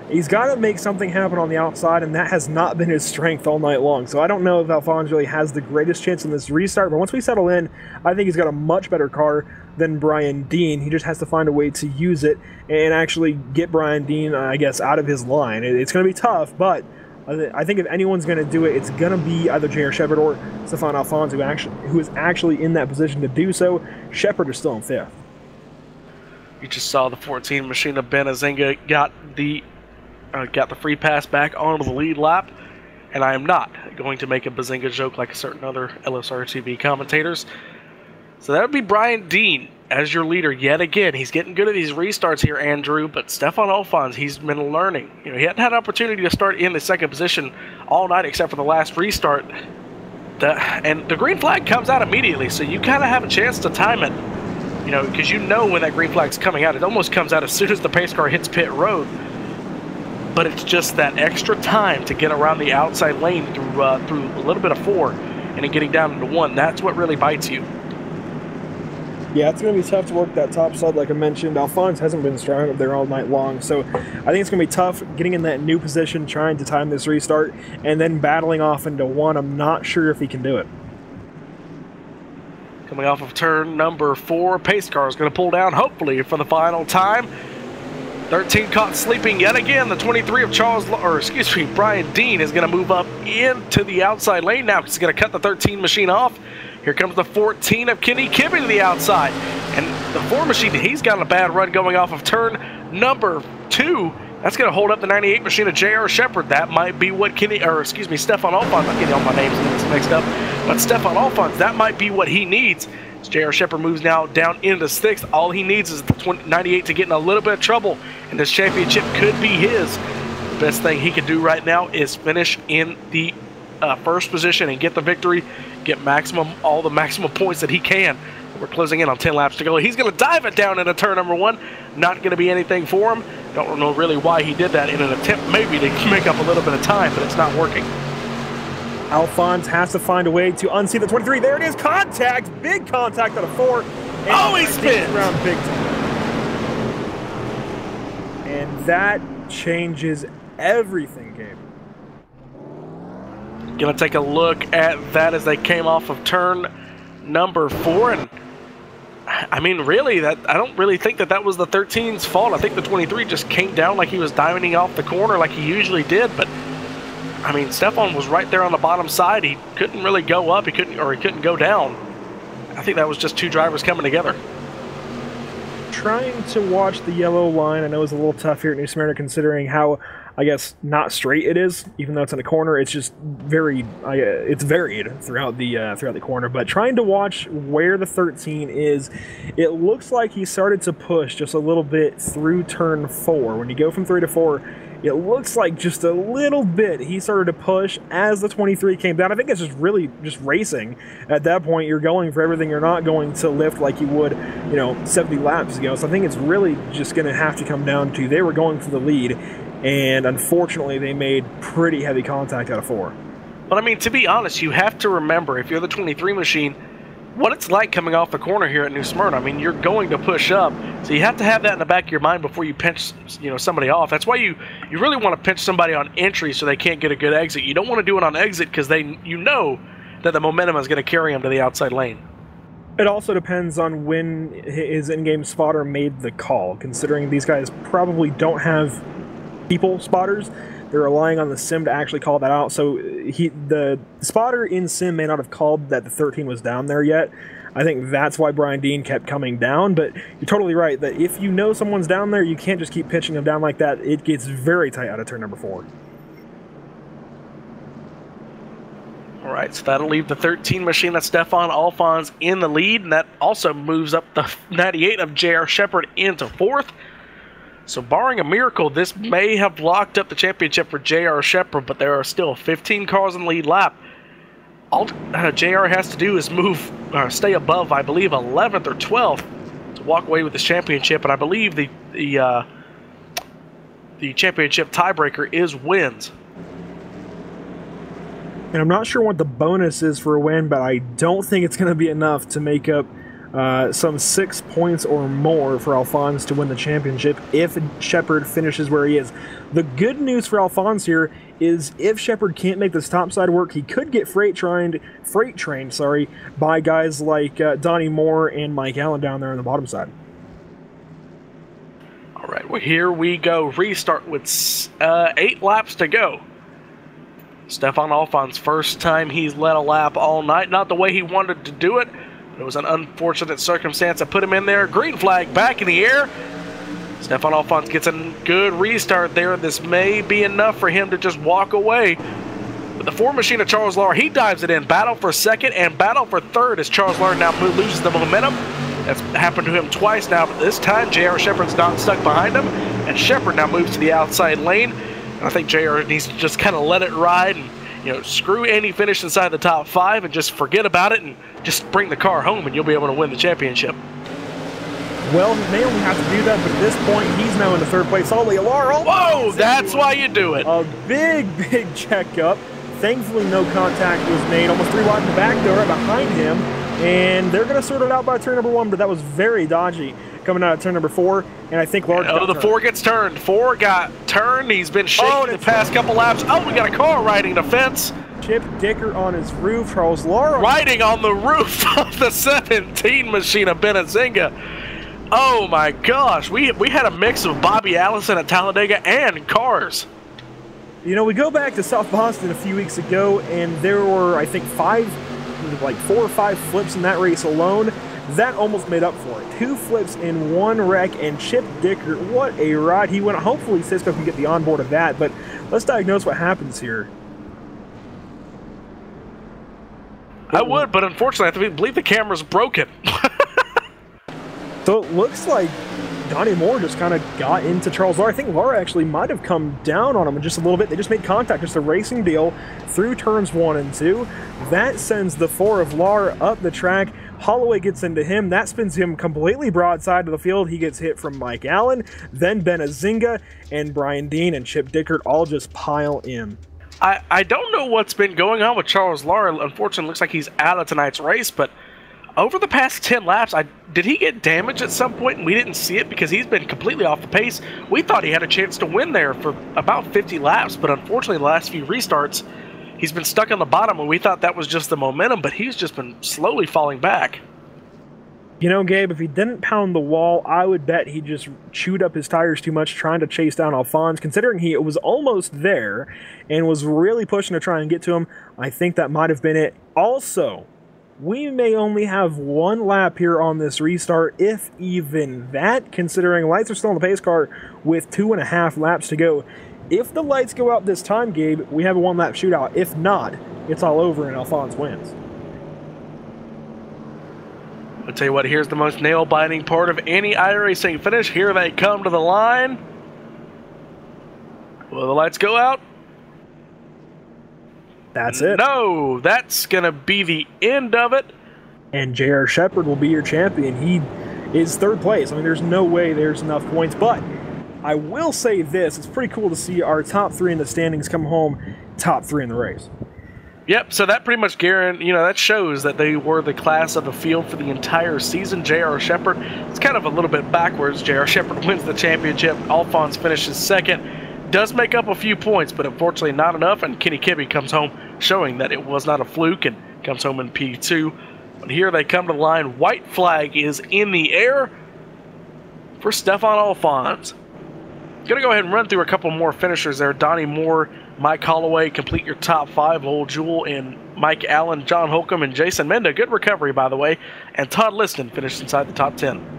he's got to make something happen on the outside, and that has not been his strength all night long. So I don't know if Alphonse really has the greatest chance in this restart, but once we settle in, I think he's got a much better car than Brian Dean. He just has to find a way to use it and actually get Brian Dean, I guess, out of his line. It's going to be tough, but I think if anyone's going to do it, it's going to be either J.R. Shepard or Stefan Alphonse, who is actually in that position to do so. Shepard is still in 5th. You just saw the 14 machine of Ben Azinga got the free pass back onto the lead lap, and I am not going to make a Bazinga joke like certain other LSRTV commentators. So that would be Brian Dean as your leader yet again. He's getting good at these restarts here, Andrew, but Stefan Alphonse, he's been learning. You know, he hadn't had an opportunity to start in the second position all night except for the last restart. And the green flag comes out immediately, so you kind of have a chance to time it. You know, because you know when that green flag's coming out. It almost comes out as soon as the pace car hits pit road. But it's just that extra time to get around the outside lane through a little bit of 4 and then getting down into 1. That's what really bites you. Yeah, it's going to be tough to work that top side, like I mentioned. Alphonse hasn't been strong up there all night long, so I think it's going to be tough getting in that new position, trying to time this restart, and then battling off into 1. I'm not sure if he can do it. Coming off of turn number 4, pace car is going to pull down, hopefully, for the final time. 13 caught sleeping yet again. The 23 of Brian Dean is going to move up into the outside lane now. He's going to cut the 13 machine off. Here comes the 14 of Kenny Kibbe to the outside. And the 4 machine, he's got a bad run going off of turn number 2. That's going to hold up the 98 machine of J.R. Shepard. That might be what Stefan Alphonse, I'm getting all my names mixed up. But Stefan Alphonse, that might be what he needs. J.R. Shepard moves now down into 6th. All he needs is the 98 to get in a little bit of trouble, and this championship could be his. The best thing he can do right now is finish in the first position and get the victory, get all the maximum points that he can. We're closing in on 10 laps to go. He's going to dive it down into turn number 1. Not going to be anything for him. Don't know really why he did that in an attempt maybe to make up a little bit of time, but it's not working. Alphonse has to find a way to unseat the 23. There it is, contact, big contact out of 4. Oh, he spins around big time. And that changes everything, Gabe. Gonna take a look at that as they came off of turn number 4, and I mean, really, I don't really think that was the 13's fault. I think the 23 just came down like he was diving off the corner like he usually did, but I mean, Stefan was right there on the bottom side. He couldn't really go up. He couldn't go down. I think that was just 2 drivers coming together. Trying to watch the yellow line, I know it's a little tough here at New Smyrna considering how, I guess, not straight it is. Even though it's in a corner, it's just it's varied throughout the corner. But trying to watch where the 13 is, it looks like he started to push just a little bit through turn 4. When you go from 3 to 4, it looks like just a little bit he started to push as the 23 came down. I think it's just really just racing. At that point, you're going for everything. You're not going to lift like you would, 70 laps ago. So I think it's really just going to have to come down to they were going for the lead, and unfortunately they made pretty heavy contact out of 4. But I mean, to be honest, you have to remember, if you're the 23 machine, what it's like coming off the corner here at New Smyrna. I mean, you're going to push up, so you have to have that in the back of your mind before you pinch, somebody off. That's why you really want to pinch somebody on entry so they can't get a good exit. You don't want to do it on exit because you know that the momentum is going to carry them to the outside lane. It also depends on when his in-game spotter made the call, considering these guys probably don't have people spotters. They're relying on the sim to actually call that out. So the spotter in sim may not have called that the 13 was down there yet. I think that's why Brian Dean kept coming down. But you're totally right that if you know someone's down there, you can't just keep pitching them down like that. It gets very tight out of turn number 4. All right, so that'll leave the 13 machine. That's Stefan Alphonse in the lead, and that also moves up the 98 of J.R. Shepard into 4th. So barring a miracle, this may have locked up the championship for J.R. Shepard, but there are still 15 cars in the lead lap. All J.R. has to do is stay above, I believe, 11th or 12th to walk away with this championship, and I believe the championship tiebreaker is wins. And I'm not sure what the bonus is for a win, but I don't think it's going to be enough to make up some 6 points or more for Alphonse to win the championship if Shepard finishes where he is. The good news for Alphonse here is if Shepard can't make this topside work, he could get freight trained by guys like Donnie Moore and Mike Allen down there on the bottom side. All right, well, here we go. Restart with 8 laps to go. Stefan Alphonse, first time he's led a lap all night. Not the way he wanted to do it. It was an unfortunate circumstance that put him in there. Green flag back in the air. Stefan Alphonse gets a good restart there. This may be enough for him to just walk away. But the Ford machine of Charles Lauer, he dives it in. Battle for second and battle for third as Charles Lauer now loses the momentum. That's happened to him twice now, but this time J.R. Shepard's not stuck behind him. And Shepard now moves to the outside lane. And I think J.R. needs to just kind of let it ride and, you know, screw any finish inside the top 5 and just forget about it and just bring the car home and you'll be able to win the championship. Well, he may only have to do that, but at this point, he's now in the third place. Whoa, that's why you do it. A big checkup. Thankfully, no contact was made. Almost 3 wide in the back there, right behind him. And they're going to sort it out by turn number 1, but that was very dodgy coming out of turn number 4. And I think Large the 4 gets turned. 4 got turned. He's been shaking the past couple laps. Oh, we got a car riding the fence. Chip Dicker on his roof. Charles Lauer riding on the roof of the 17 machine of Benazinga. Oh my gosh, we had a mix of Bobby Allison at Talladega and cars. You know, we go back to South Boston a few weeks ago, and there were, I think, 4 or 5 flips in that race alone. That almost made up for it. 2 flips in 1 wreck, and Chip Dicker, what a ride he went. Hopefully Cisco can get the onboard of that, but let's diagnose what happens here. I would, but unfortunately, I believe the camera's broken. So it looks like Donnie Moore just kind of got into Charles Lauer. I think Lauer actually might have come down on him just a little bit. They just made contact, just a racing deal through turns 1 and 2. That sends the 4 of Lauer up the track. Holloway gets into him. That spins him completely broadside to the field. He gets hit from Mike Allen. Then Benazinga and Brian Dean and Chip Dickert all just pile in. I don't know what's been going on with Charles Lauer. Unfortunately, it looks like he's out of tonight's race, but over the past 10 laps, did he get damaged at some point and we didn't see it because he's been completely off the pace? We thought he had a chance to win there for about 50 laps, but unfortunately the last few restarts, he's been stuck on the bottom and we thought that was just the momentum, but he's just been slowly falling back. You know, Gabe, if he didn't pound the wall, I would bet he just chewed up his tires too much trying to chase down Alphonse. Considering he was almost there and was really pushing to try and get to him, I think that might have been it. Also, we may only have 1 lap here on this restart, if even that, considering lights are still on the pace car with 2.5 laps to go. If the lights go out this time, Gabe, we have a 1-lap shootout. If not, it's all over and Alphonse wins. I'll tell you what, here's the most nail-biting part of any iRacing finish. Here they come to the line. Will the lights go out? That's it. No, that's going to be the end of it. And J.R. Shepard will be your champion. He is 3rd place. I mean, there's no way there's enough points. But I will say this. It's pretty cool to see our top 3 in the standings come home top 3 in the race. Yep, so that pretty much that shows that they were the class of the field for the entire season. J.R. Shepard, it's kind of a little bit backwards. J.R. Shepard wins the championship. Alphonse finishes 2nd. Does make up a few points, but unfortunately not enough. And Kenny Kibbe comes home showing that it was not a fluke and comes home in P2. But here they come to the line. White flag is in the air for Stefan Alphonse. Going to go ahead and run through a couple more finishers there. Donnie Moore, Mike Holloway complete your top 5. Lowell Jewell and Mike Allen, John Holcomb, and Jason Menda. Good recovery, by the way. And Todd Liston finished inside the top 10.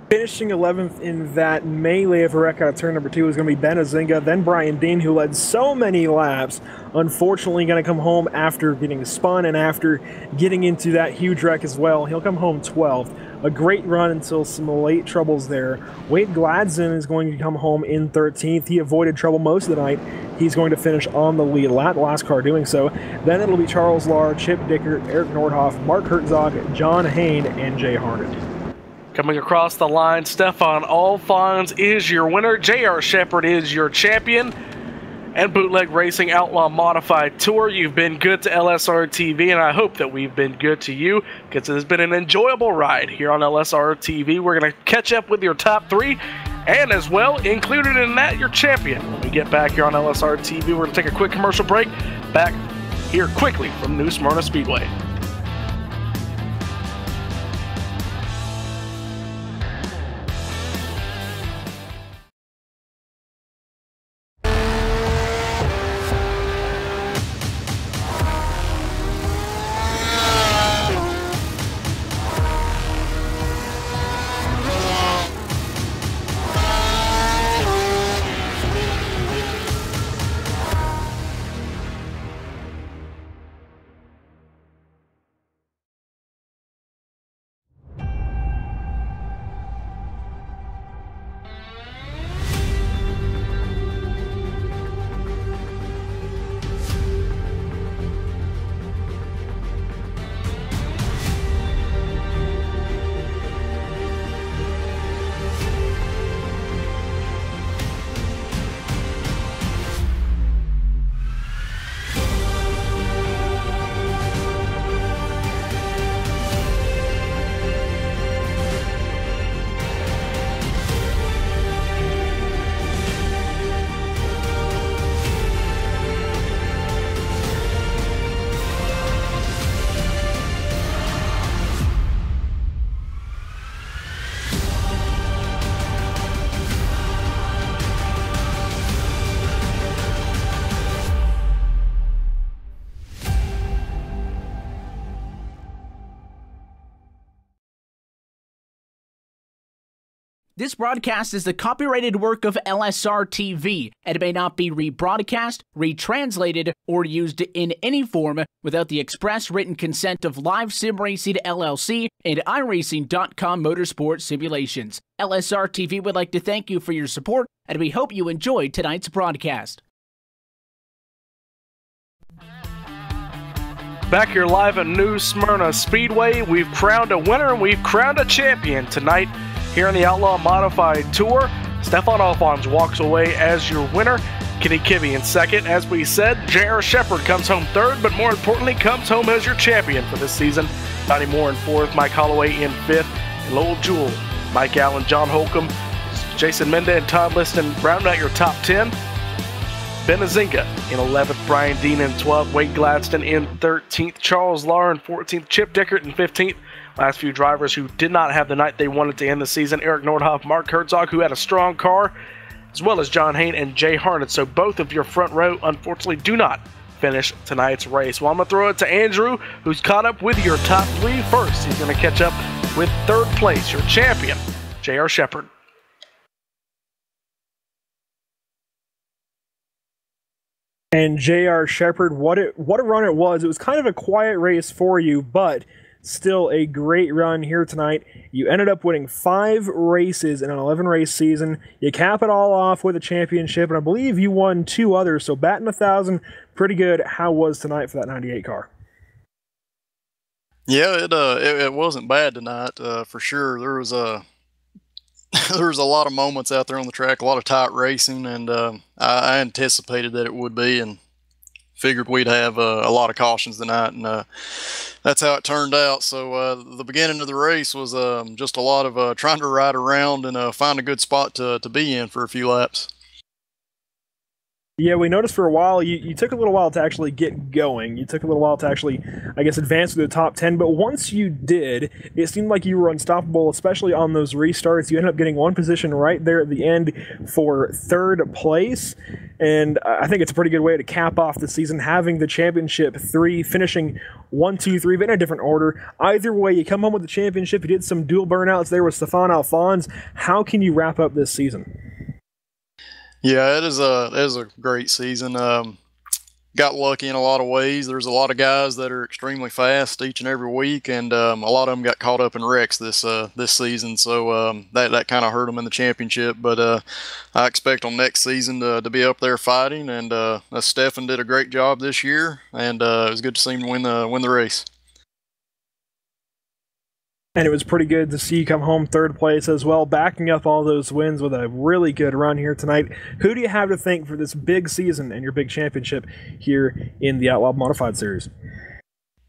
Finishing 11th in that melee of a wreck out of turn number 2 is going to be Benazinga, then Brian Dean, who led so many laps. Unfortunately, going to come home after getting spun and after getting into that huge wreck as well. He'll come home 12th. A great run until some late troubles there. Wade Gladson is going to come home in 13th. He avoided trouble most of the night. He's going to finish on the lead lap, last car doing so. Then it'll be Charles Lauer, Chip Dicker, Eric Nordhoff, Mark Herzog, John Hain, and Jay Harnett. Coming across the line, Stefan Alphonse is your winner. J.R. Shepard is your champion. and Bootleg Racing Outlaw Modified Tour. You've been good to LSRTV, and I hope that we've been good to you, because it has been an enjoyable ride here on LSRTV. We're going to catch up with your top 3, and as well, included in that, your champion. When we get back here on LSRTV, we're going to take a quick commercial break. Back here quickly from New Smyrna Speedway. This broadcast is the copyrighted work of LSRTV and may not be rebroadcast, retranslated, or used in any form without the express written consent of Live Sim Racing LLC and iRacing.com Motorsport Simulations. LSRTV would like to thank you for your support, and we hope you enjoyed tonight's broadcast. Back here live at New Smyrna Speedway, we've crowned a winner and we've crowned a champion tonight here in the Outlaw Modified Tour. Stefan Alphonse walks away as your winner. Kenny Kibbe in second. As we said, J.R. Shepard comes home third, but more importantly, comes home as your champion for this season. Donnie Moore in fourth, Mike Holloway in fifth, and Lowell Jewell, Mike Allen, John Holcomb, Jason Menda, and Todd Liston round out your top 10. Ben Azinga in 11th, Brian Dean in 12th, Wade Gladstone in 13th, Charles Lahr in 14th, Chip Dickert in 15th. Last few drivers who did not have the night they wanted to end the season: Eric Nordhoff, Mark Herzog, who had a strong car, as well as John Hain and Jay Harnett. So both of your front row, unfortunately, do not finish tonight's race. Well, I'm going to throw it to Andrew, who's caught up with your top 3 first. He's going to catch up with third place, your champion, J.R. Shepard. And J.R. Shepard, what a run it was. It was kind of a quiet race for you, but still a great run here tonight. You ended up winning 5 races in an 11-race season. You cap it all off with a championship, and I believe you won 2 others, so batting 1,000, pretty good. How was tonight for that 98 car? Yeah, it wasn't bad tonight, for sure. There was there was a lot of moments out there on the track, a lot of tight racing, and I anticipated that it would be, and figured we'd have a lot of cautions tonight, and that's how it turned out. So the beginning of the race was just a lot of trying to ride around and find a good spot to be in for a few laps. Yeah, we noticed for a while you took a little while to actually get going. You took a little while to actually, I guess, advance to the top 10. But once you did, it seemed like you were unstoppable, especially on those restarts. You ended up getting 1 position right there at the end for 3rd place. And I think it's a pretty good way to cap off the season, having the championship 3, finishing 1, 2, 3, but in a different order. Either way, you come home with the championship. You did some dual burnouts there with Stefan Alphonse. How can you wrap up this season? Yeah, it is a great season. Got lucky in a lot of ways. There's a lot of guys that are extremely fast each and every week, and a lot of them got caught up in wrecks this season. So that kind of hurt them in the championship. But I expect on next season to be up there fighting. And Stefan did a great job this year, and it was good to see him win the race. And it was pretty good to see you come home third place as well, backing up all those wins with a really good run here tonight. Who do you have to thank for this big season and your big championship here in the Outlaw Modified Series?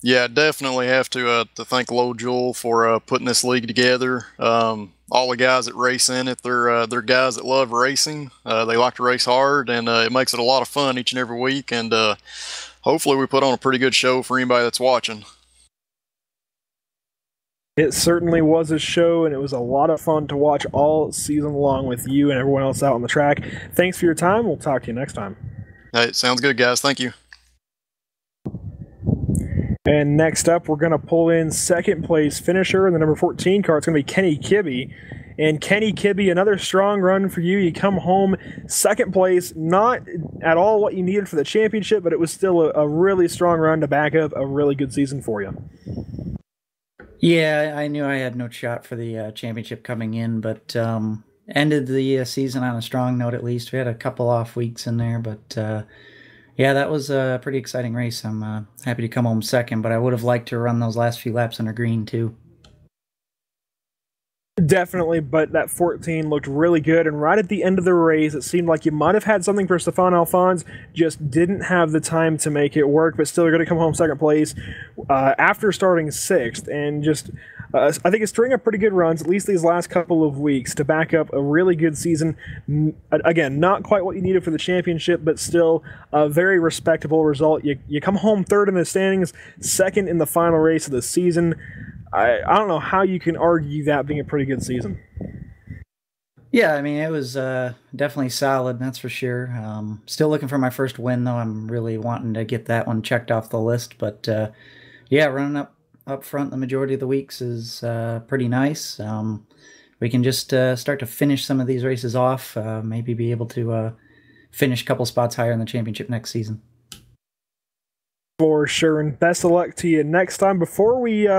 Yeah, definitely have to thank Low Jewel for putting this league together. All the guys that race in it, they're guys that love racing. They like to race hard, and it makes it a lot of fun each and every week. And hopefully we put on a pretty good show for anybody that's watching. It certainly was a show, and it was a lot of fun to watch all season long with you and everyone else out on the track. Thanks for your time. We'll talk to you next time. Hey, sounds good, guys. Thank you. And next up, we're going to pull in second place finisher in the number 14 car. It's going to be Kenny Kibbe. And Kenny Kibbe, another strong run for you. You come home second place, not at all what you needed for the championship, but it was still a really strong run to back up a really good season for you. Yeah, I knew I had no shot for the championship coming in, but ended the season on a strong note at least. We had a couple off weeks in there, but yeah, that was a pretty exciting race. I'm happy to come home second, but I would have liked to run those last few laps under green too. Definitely, but that 14 looked really good, and right at the end of the race, it seemed like you might have had something for Stefan Alphonse, just didn't have the time to make it work, but still you're going to come home second place after starting sixth, and just, I think a string of pretty good runs, at least these last couple of weeks, to back up a really good season. Again, not quite what you needed for the championship, but still a very respectable result. You come home third in the standings, second in the final race of the season. I don't know how you can argue that being a pretty good season. Yeah, I mean, it was definitely solid, that's for sure. Still looking for my first win, though. I'm really wanting to get that one checked off the list. But yeah, running up front the majority of the weeks is pretty nice. We can just start to finish some of these races off, maybe be able to finish a couple spots higher in the championship next season. For sure, and best of luck to you next time. Before we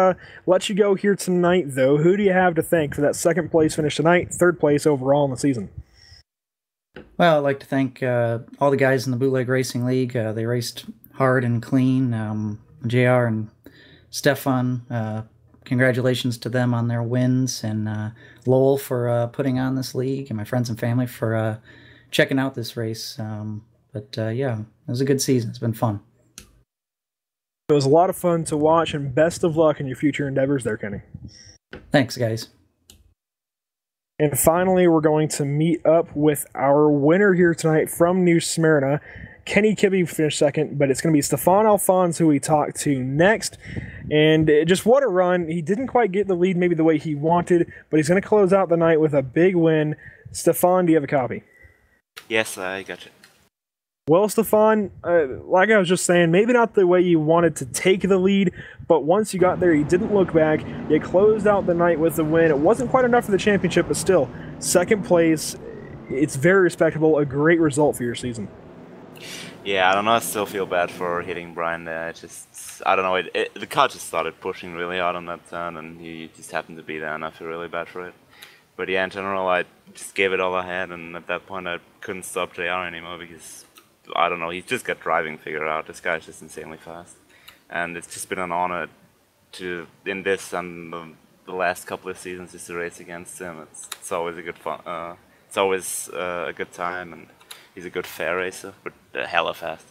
let you go here tonight, though, who do you have to thank for that second place finish tonight, third place overall in the season? Well, I'd like to thank all the guys in the Bootleg Racing League. They raced hard and clean. JR and Stefan, congratulations to them on their wins, and Lowell for putting on this league, and my friends and family for checking out this race. But yeah, it was a good season. It's been fun. It was a lot of fun to watch, and best of luck in your future endeavors there, Kenny. Thanks, guys. And finally, we're going to meet up with our winner here tonight from New Smyrna. Kenny Kibbe finished second, but it's going to be Stefan Alphonse who we talk to next. And just what a run. He didn't quite get the lead maybe the way he wanted, but he's going to close out the night with a big win. Stefan, do you have a copy? Yes, I got it. Well, Stefan, like I was just saying, maybe not the way you wanted to take the lead, but once you got there, you didn't look back. You closed out the night with the win. It wasn't quite enough for the championship, but still, second place, it's very respectable, a great result for your season. Yeah, I don't know, I still feel bad for hitting Brian there. I don't know, the car just started pushing really hard on that turn, and he just happened to be there, and I feel really bad for it. But yeah, in general, I just gave it all I had, and at that point, I couldn't stop JR anymore because I don't know, he's just got driving figured out. This guy's just insanely fast. And it's just been an honor to, in this and the last couple of seasons, just to race against him. It's always a good fun, it's always a good time, and he's a good fair racer, but hella fast.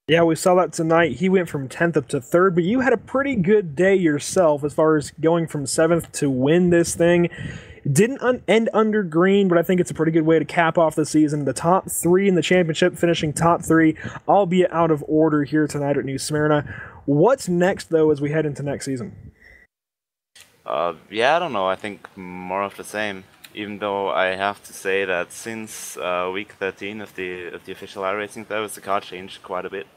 Yeah, we saw that tonight. He went from 10th up to 3rd, but you had a pretty good day yourself as far as going from 7th to win this thing. Didn't end under green, but I think it's a pretty good way to cap off the season. The top 3 in the championship, finishing top 3, albeit out of order here tonight at New Smyrna. What's next, though, as we head into next season? Yeah, I don't know. I think more of the same. Even though I have to say that since week 13 of the official iRacing, the car changed quite a bit,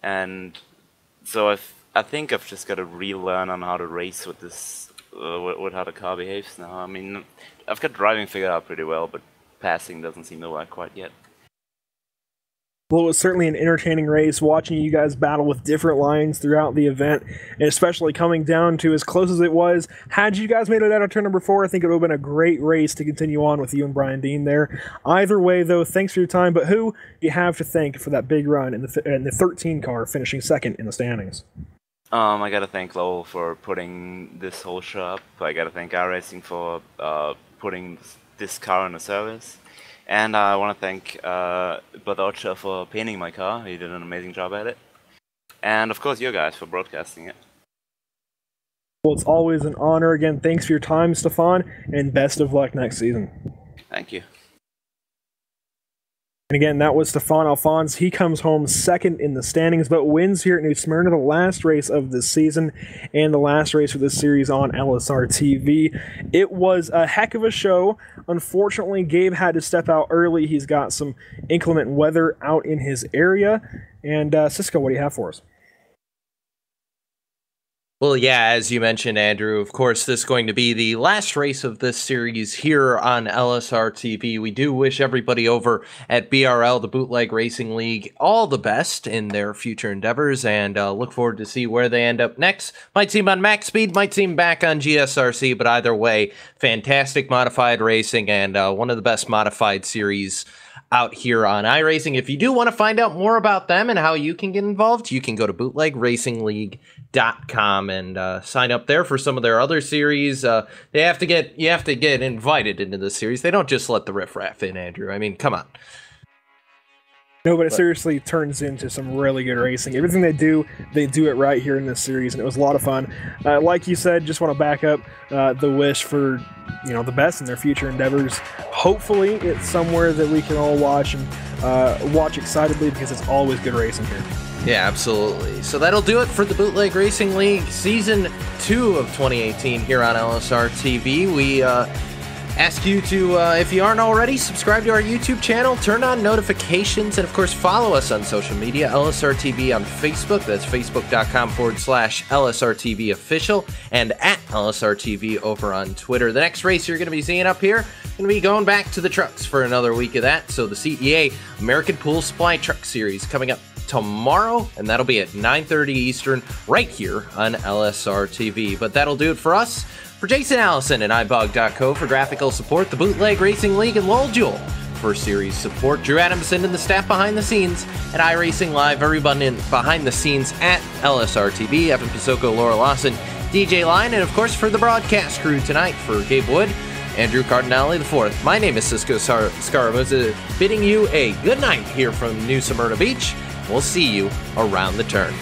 and so I think I've just got to relearn on how to race with this. With how the car behaves now. I mean, I've got driving figured out pretty well, but passing doesn't seem to work quite yet. Well, it was certainly an entertaining race, watching you guys battle with different lines throughout the event, and especially coming down to as close as it was. Had you guys made it out of turn number 4, I think it would have been a great race to continue on with you and Brian Dean there. Either way, though, thanks for your time, but who do you have to thank for that big run in the 13 car, finishing second in the standings? I gotta thank Lowell for putting this whole show up. I gotta thank iRacing for putting this car in the service. And I want to thank PORSCHE for painting my car. He did an amazing job at it. And of course you guys for broadcasting it. Well, it's always an honor. Again, thanks for your time, Stefan, and best of luck next season. Thank you. And again, that was Stefan Alphonse. He comes home second in the standings, but wins here at New Smyrna, the last race of this season and the last race for this series on LSR TV. It was a heck of a show. Unfortunately, Gabe had to step out early. He's got some inclement weather out in his area. And Cisco, what do you have for us? Well, yeah, as you mentioned, Andrew, of course, this is going to be the last race of this series here on LSR TV. We do wish everybody over at BRL, the Bootleg Racing League, all the best in their future endeavors, and look forward to see where they end up next. Might seem on max speed, might seem back on GSRC, but either way, fantastic modified racing and one of the best modified series out here on iRacing. If you do want to find out more about them and how you can get involved, you can go to bootlegracingleague.com and sign up there for some of their other series. You have to get invited into the series. They don't just let the riffraff in, Andrew. I mean, come on. No, but it seriously turns into some really good racing. Everything they do it right here in this series, and it was a lot of fun. Like you said, just want to back up the wish for the best in their future endeavors. Hopefully, it's somewhere that we can all watch and watch excitedly, because it's always good racing here. Yeah, absolutely. So that'll do it for the Bootleg Racing League Season 2 of 2018 here on LSR TV. We ask you to, if you aren't already, subscribe to our YouTube channel, turn on notifications, and of course follow us on social media. LSRTV on Facebook, that's facebook.com/LSRTV official, and at LSRTV over on Twitter. The next race you're going to be seeing up here, going to be going back to the trucks for another week of that. So the CEA American Pool Supply Truck Series coming up tomorrow, and that'll be at 9:30 Eastern right here on LSR TV. But that'll do it for us. For Jason Allison and iBog.co for graphical support, the Bootleg Racing League, and Lowell Jewell for series support, Drew Adamson and the staff behind the scenes at iRacing Live, everyone in behind the scenes at LSR TV, Evan Pisoko, Laura Lawson, DJ Line, and of course for the broadcast crew tonight, for Gabe Wood, Andrew Cardinale IV. My name is Cisco Scaramuza, bidding you a good night here from New Smyrna Beach. We'll see you around the turn.